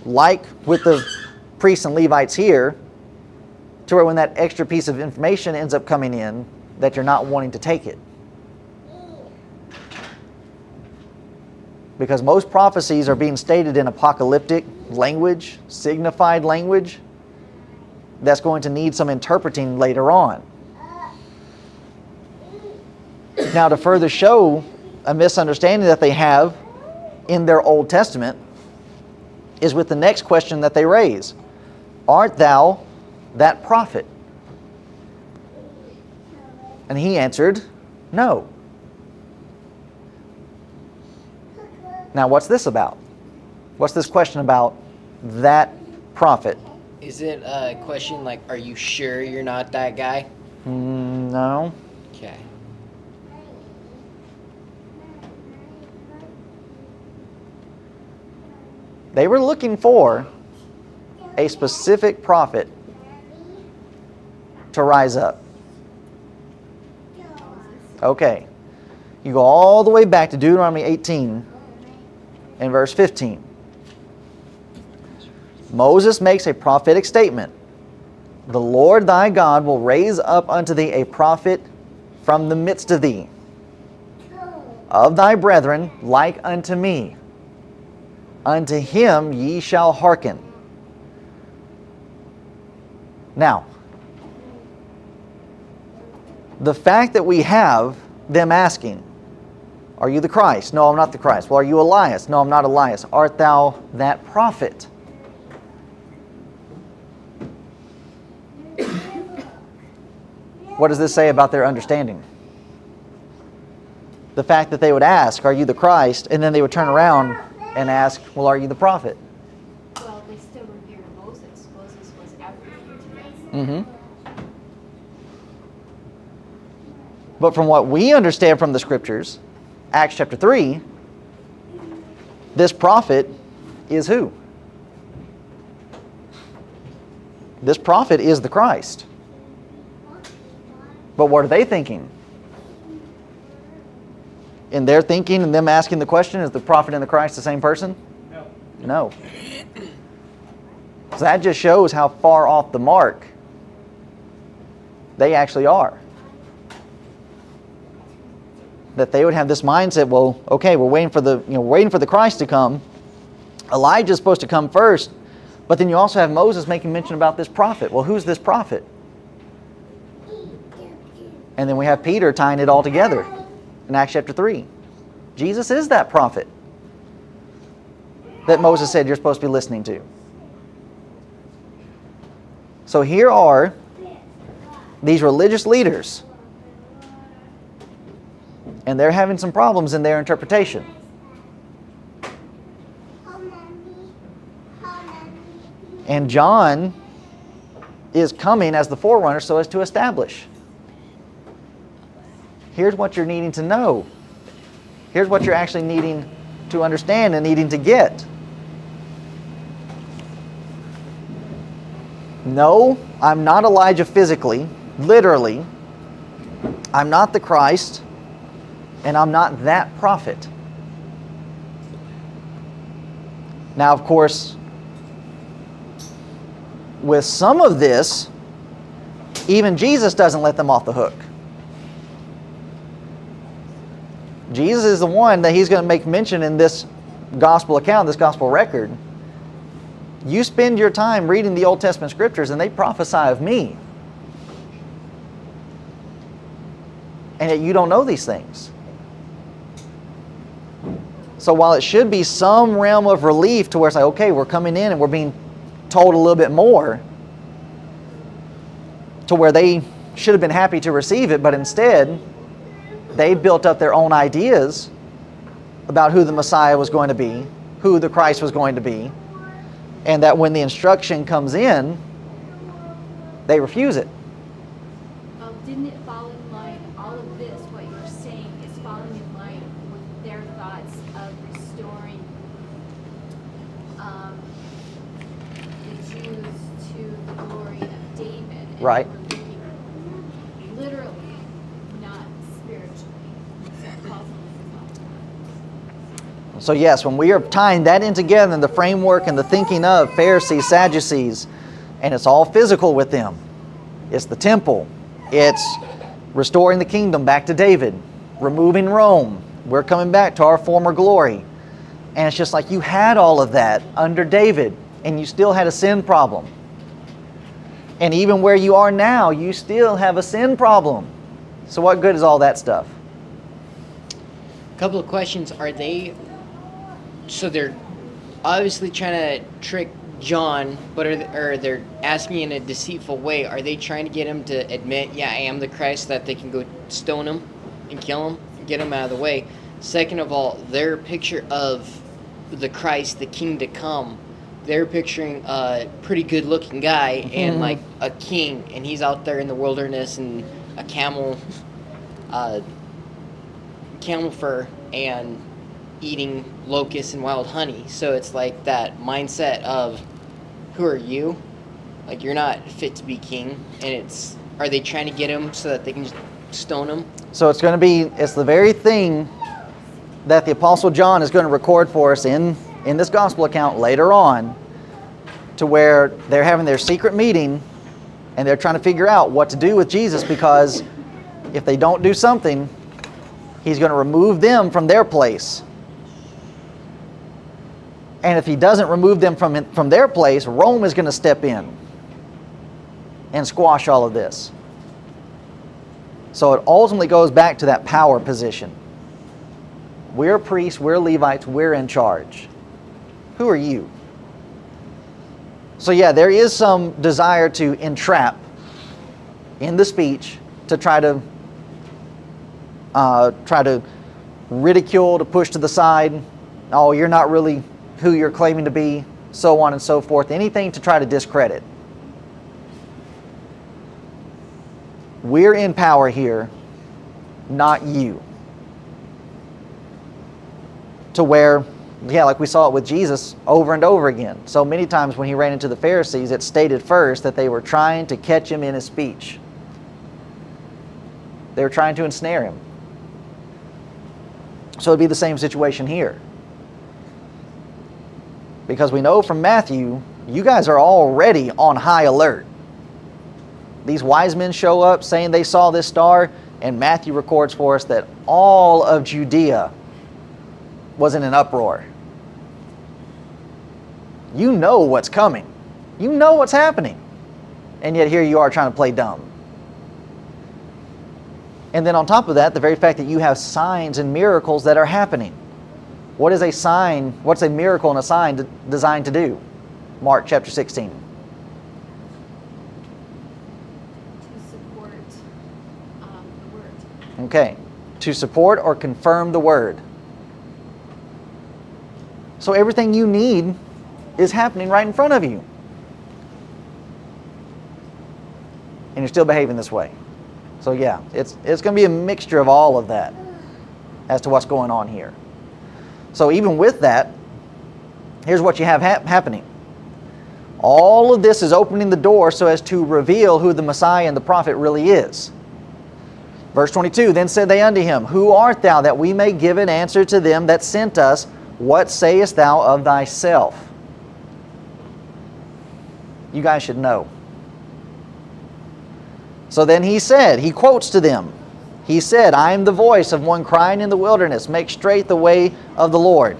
like with the priests and Levites here, to where when that extra piece of information ends up coming in, that you're not wanting to take it. Because most prophecies are being stated in apocalyptic language, signified language, that's going to need some interpreting later on. Now, to further show a misunderstanding that they have in their Old Testament is with the next question that they raise. Art thou that prophet? And he answered, no. Now, what's this about? What's this question about that prophet? Is it a question like, are you sure you're not that guy? No. Okay. They were looking for a specific prophet to rise up. Okay. You go all the way back to Deuteronomy 18 and verse 15. Moses makes a prophetic statement. The Lord thy God will raise up unto thee a prophet from the midst of thee, of thy brethren, like unto me. Unto him ye shall hearken. Now, the fact that we have them asking, are you the Christ? No, I'm not the Christ. Well, are you Elias? No, I'm not Elias. Art thou that prophet? What does this say about their understanding? The fact that they would ask, are you the Christ? And then they would turn around and ask, well, are you the prophet? Well, they still revere Moses. Moses was everything to them. But from what we understand from the scriptures, Acts chapter 3, this prophet is who? This prophet is the Christ. But what are they thinking? In their thinking and them asking the question, is the prophet and the Christ the same person? No. No. So that just shows how far off the mark they actually are. That they would have this mindset, well, okay, we're waiting for the Christ to come. Elijah's supposed to come first, but then you also have Moses making mention about this prophet. Well, who's this prophet? And then we have Peter tying it all together in Acts chapter 3. Jesus is that prophet that Moses said you're supposed to be listening to. So here are these religious leaders, and they're having some problems in their interpretation. And John is coming as the forerunner so as to establish. Here's what you're needing to know. Here's what you're actually needing to understand and needing to get. No, I'm not Elijah physically, literally. I'm not the Christ, and I'm not that prophet. Now, of course, with some of this, even Jesus doesn't let them off the hook. Jesus is the one that he's going to make mention in this gospel account, this gospel record. You spend your time reading the Old Testament scriptures and they prophesy of me. And yet you don't know these things. So while it should be some realm of relief to where it's like, okay, we're coming in and we're being told a little bit more, to where they should have been happy to receive it, but instead they built up their own ideas about who the Messiah was going to be, who the Christ was going to be, and that when the instruction comes in, they refuse it. Didn't it fall in line, all of this, what you're saying, is falling in line with their thoughts of restoring the Jews to the glory of David? And Right. they were looking literally, not spiritually. So it falls in So yes, when we are tying that in together in the framework and the thinking of Pharisees, Sadducees, and it's all physical with them. It's the temple. It's restoring the kingdom back to David. Removing Rome. We're coming back to our former glory. And it's just like you had all of that under David, and you still had a sin problem. And even where you are now, you still have a sin problem. So what good is all that stuff? A couple of questions. So they're obviously trying to trick John, but they're asking in a deceitful way. Are they trying to get him to admit, yeah, I am the Christ, so that they can go stone him and kill him and get him out of the way? Second of all, their picture of the Christ, the king to come, they're picturing a pretty good looking guy and like a king, and he's out there in the wilderness and a camel fur and eating locusts and wild honey. So it's like that mindset of, who are you? Like, you're not fit to be king. And are they trying to get him so that they can just stone him? So it's the very thing that the Apostle John is going to record for us in this gospel account later on, to where they're having their secret meeting and they're trying to figure out what to do with Jesus, because if they don't do something, he's going to remove them from their place. And if he doesn't remove them from their place, Rome is going to step in and squash all of this. So it ultimately goes back to that power position. We're priests, we're Levites, we're in charge. Who are you? So yeah, there is some desire to entrap in the speech, to try to ridicule, to push to the side. Oh, you're not really who you're claiming to be, so on and so forth. Anything to try to discredit. We're in power here, not you. To where, yeah, like we saw it with Jesus over and over again. So many times when he ran into the Pharisees, it stated first that they were trying to catch him in his speech. They were trying to ensnare him. So it'd be the same situation here. Because we know from Matthew, you guys are already on high alert. These wise men show up saying they saw this star, and Matthew records for us that all of Judea was in an uproar. You know what's coming. You know what's happening. And yet here you are trying to play dumb. And then on top of that, the very fact that you have signs and miracles that are happening. What is a sign? What's a miracle and a sign designed to do? Mark chapter 16. Okay. To support or confirm the word. So everything you need is happening right in front of you. And you're still behaving this way. So yeah, it's going to be a mixture of all of that as to what's going on here. So even with that, here's what you have happening. All of this is opening the door so as to reveal who the Messiah and the prophet really is. Verse 22, then said they unto him, Who art thou, that we may give an answer to them that sent us? What sayest thou of thyself? You guys should know. So then he said, he quotes to them. He said, I am the voice of one crying in the wilderness, make straight the way of the Lord,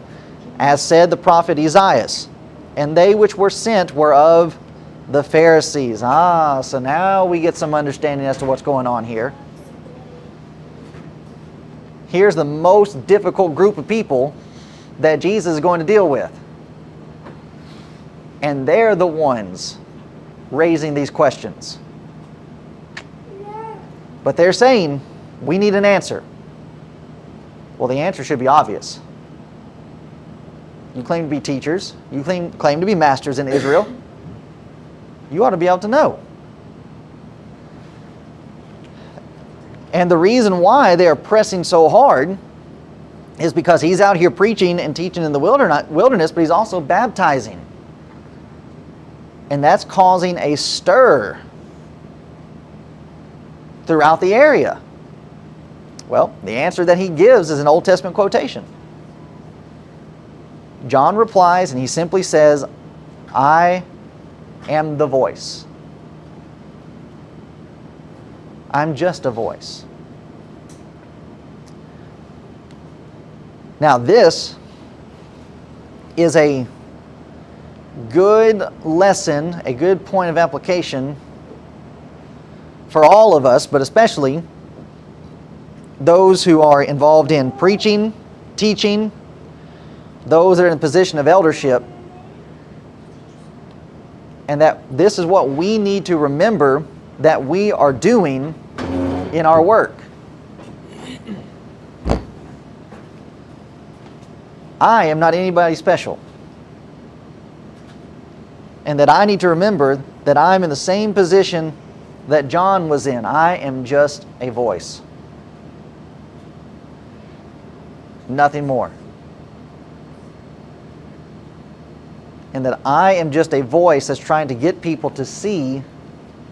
as said the prophet Esaias. And they which were sent were of the Pharisees. So now we get some understanding as to what's going on here. Here's the most difficult group of people that Jesus is going to deal with. And they're the ones raising these questions. But they're saying, we need an answer. Well, the answer should be obvious. You claim to be teachers. You claim to be masters in Israel. You ought to be able to know. And the reason why they are pressing so hard is because he's out here preaching and teaching in the wilderness, but he's also baptizing. And that's causing a stir throughout the area. Well, the answer that he gives is an Old Testament quotation. John replies and he simply says, I am the voice. I'm just a voice. Now this is a good lesson, a good point of application for all of us, but especially those who are involved in preaching, teaching, those that are in a position of eldership, and that this is what we need to remember that we are doing in our work. I am not anybody special. And that I need to remember that I'm in the same position that John was in. I am just a voice. Nothing more. And that I am just a voice that's trying to get people to see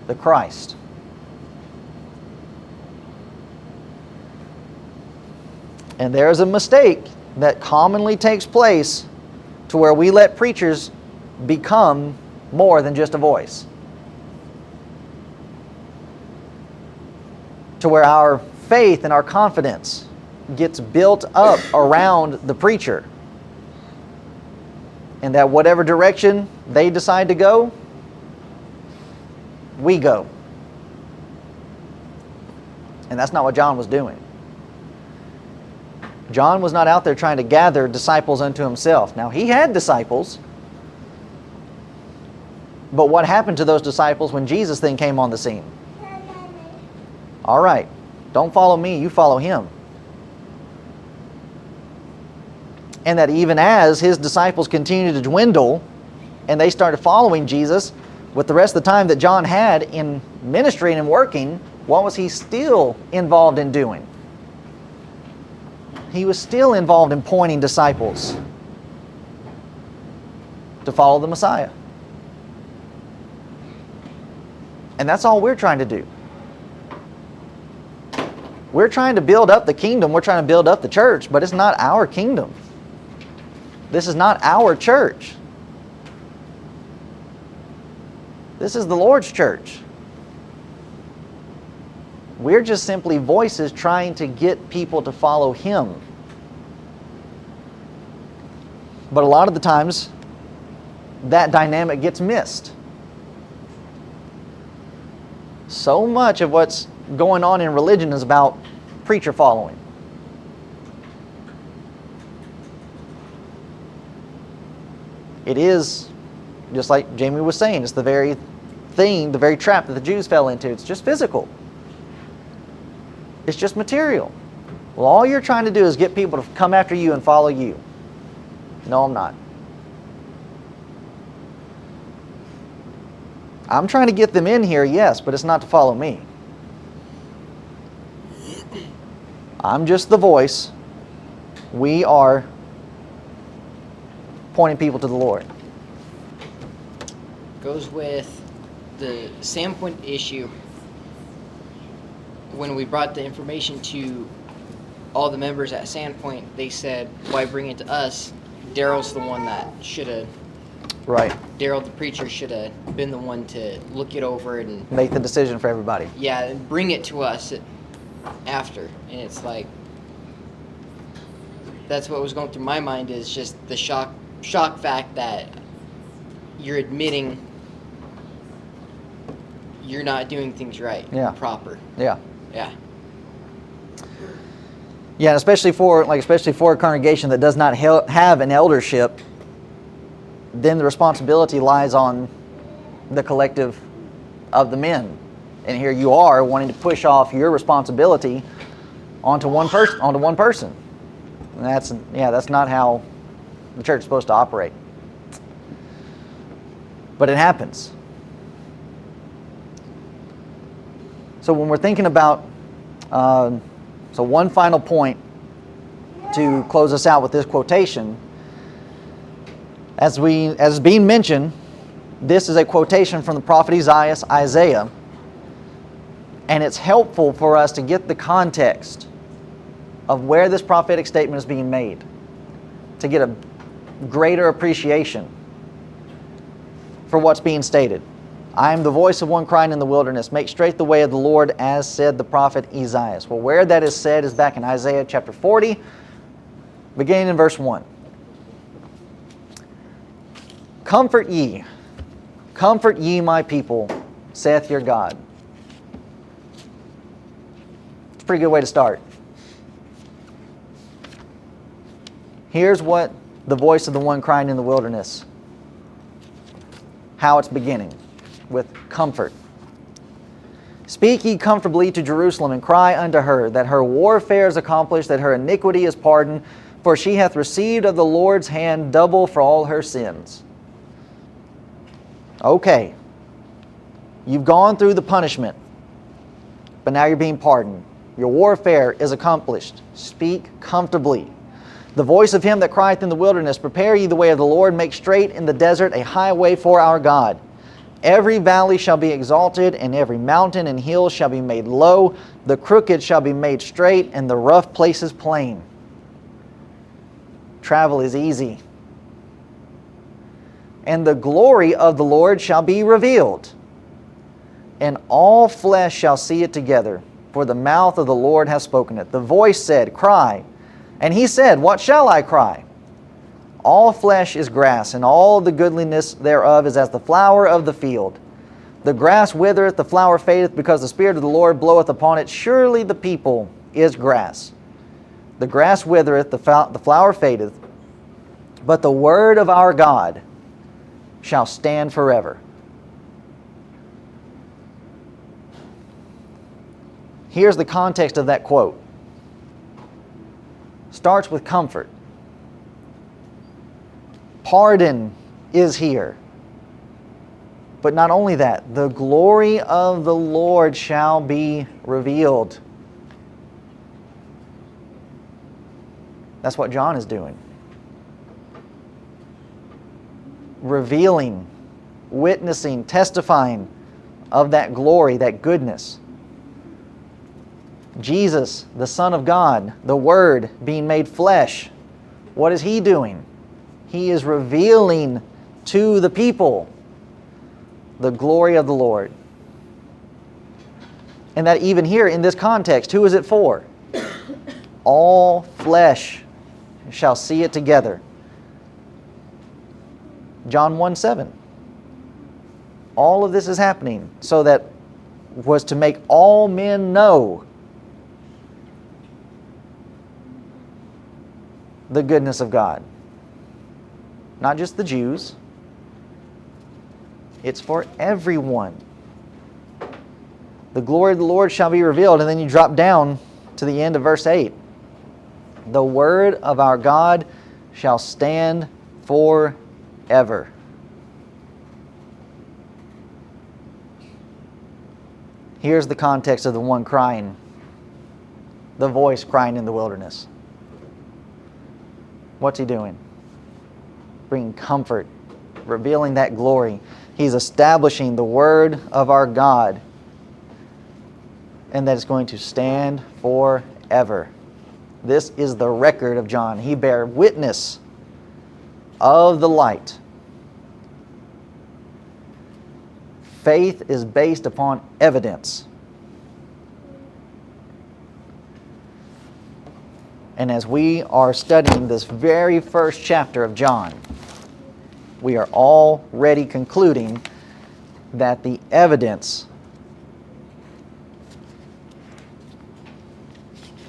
the Christ. And there's a mistake that commonly takes place to where we let preachers become more than just a voice. To where our faith and our confidence gets built up around the preacher. And that whatever direction they decide to go, we go. And that's not what John was doing. John was not out there trying to gather disciples unto himself. Now, he had disciples. But what happened to those disciples when Jesus then came on the scene? All right, don't follow me, you follow him. And that even as his disciples continued to dwindle and they started following Jesus, with the rest of the time that John had in ministry and working, what was he still involved in doing? He was still involved in pointing disciples to follow the Messiah. And that's all we're trying to do. We're trying to build up the kingdom. We're trying to build up the church, but it's not our kingdom. This is not our church. This is the Lord's church. We're just simply voices trying to get people to follow Him. But a lot of the times, that dynamic gets missed. So much of what's going on in religion is about preacher following. It is, just like Jamie was saying, it's the very thing, the very trap that the Jews fell into. It's just physical. It's just material. Well, all you're trying to do is get people to come after you and follow you. No, I'm not. I'm trying to get them in here, yes, but it's not to follow me. I'm just the voice. We are pointing people to the Lord. Goes with the Sandpoint issue. When we brought the information to all the members at Sandpoint, they said, why bring it to us? Daryl's the one that should have, Right. Daryl the preacher should have been the one to look it over and, Make the decision for everybody. yeah, and bring it to us after. And it's like, that's what was going through my mind, is just the shock fact that you're admitting you're not doing things right, Yeah. proper. Yeah. Yeah. Yeah, and especially for a congregation that does not have an eldership, then the responsibility lies on the collective of the men. And here you are wanting to push off your responsibility onto one person. And that's not how the church is supposed to operate. But it happens. So when we're thinking about so one final point to close us out with this quotation. As being mentioned, this is a quotation from the prophet Isaiah, and it's helpful for us to get the context of where this prophetic statement is being made, to get a greater appreciation for what's being stated. I am the voice of one crying in the wilderness, make straight the way of the Lord, as said the prophet Isaiah. Well, where that is said is back in Isaiah chapter 40, beginning in verse 1. Comfort ye my people, saith your God. It's a pretty good way to start. Here's what the voice of the one crying in the wilderness, how it's beginning. With comfort. Speak ye comfortably to Jerusalem, and cry unto her, that her warfare is accomplished, that her iniquity is pardoned, for she hath received of the Lord's hand double for all her sins. Okay. You've gone through the punishment, but now you're being pardoned. Your warfare is accomplished. Speak comfortably. The voice of him that crieth in the wilderness, prepare ye the way of the Lord, make straight in the desert a highway for our God. Every valley shall be exalted, and every mountain and hill shall be made low. The crooked shall be made straight, and the rough places plain. Travel is easy. And the glory of the Lord shall be revealed, and all flesh shall see it together, for the mouth of the Lord hath spoken it. The voice said, cry. And he said, what shall I cry? All flesh is grass, and all the goodliness thereof is as the flower of the field. The grass withereth, the flower fadeth, because the Spirit of the Lord bloweth upon it. Surely the people is grass. The grass withereth, the flower fadeth, but the word of our God shall stand forever. Here's the context of that quote. Starts with comfort. Pardon is here. But not only that, the glory of the Lord shall be revealed. That's what John is doing. Revealing, witnessing, testifying of that glory, that goodness. Jesus, the Son of God, the Word being made flesh. What is He doing? He is revealing to the people the glory of the Lord. And that even here in this context, who is it for? All flesh shall see it together. John 1:7. All of this is happening so that was to make all men know the goodness of God. Not just the Jews. It's for everyone. The glory of the Lord shall be revealed. And then you drop down to the end of verse 8. The word of our God shall stand forever. Here's the context of the one crying, the voice crying in the wilderness. What's he doing? Bringing comfort, revealing that glory. He's establishing the word of our God, and that it's going to stand forever. This is the record of John. He bare witness of the light. Faith is based upon evidence. And as we are studying this very first chapter of John, we are already concluding that the evidence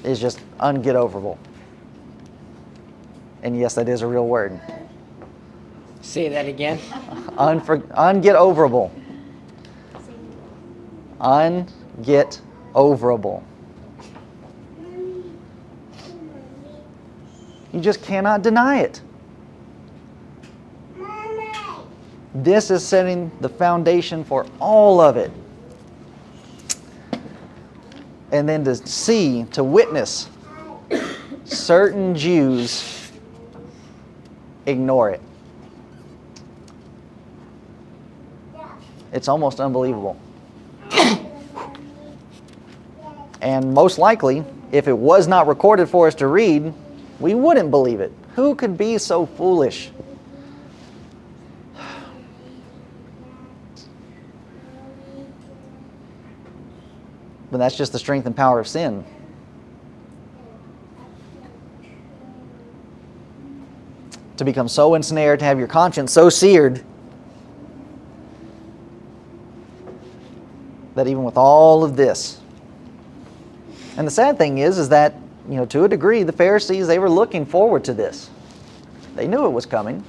is just unget-overable. And yes, that is a real word. Say that again. Unget-overable. Unget-overable. You just cannot deny it. This is setting the foundation for all of it. And then to see, to witness certain Jews ignore it. It's almost unbelievable. And most likely, if it was not recorded for us to read, we wouldn't believe it. Who could be so foolish? But that's just the strength and power of sin. To become so ensnared, to have your conscience so seared, that even with all of this. And the sad thing is that, to a degree, the Pharisees, they were looking forward to this. They knew it was coming.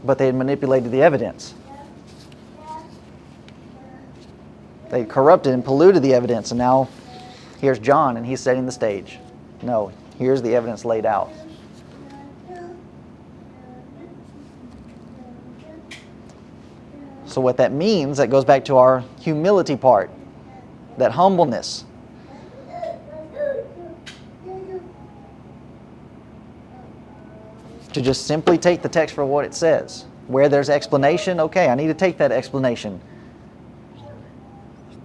But they had manipulated the evidence. They corrupted and polluted the evidence, and now here's John, and he's setting the stage. No, here's the evidence laid out. So what that means, that goes back to our humility part, that humbleness. To just simply take the text for what it says. Where there's explanation, okay, I need to take that explanation.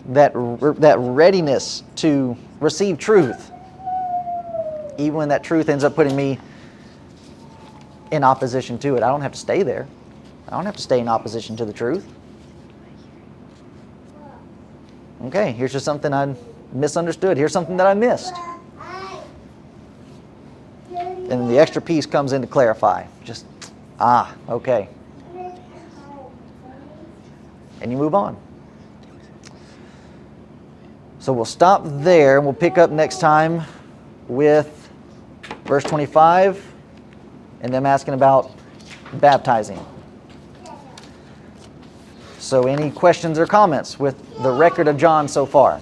That readiness to receive truth, even when that truth ends up putting me in opposition to it. I don't have to stay there. I don't have to stay in opposition to the truth. Okay, here's just something I misunderstood. Here's something that I missed. And the extra piece comes in to clarify. Just, okay. And you move on. So we'll stop there, and we'll pick up next time with verse 25 and them asking about baptizing. So any questions or comments with the record of John so far?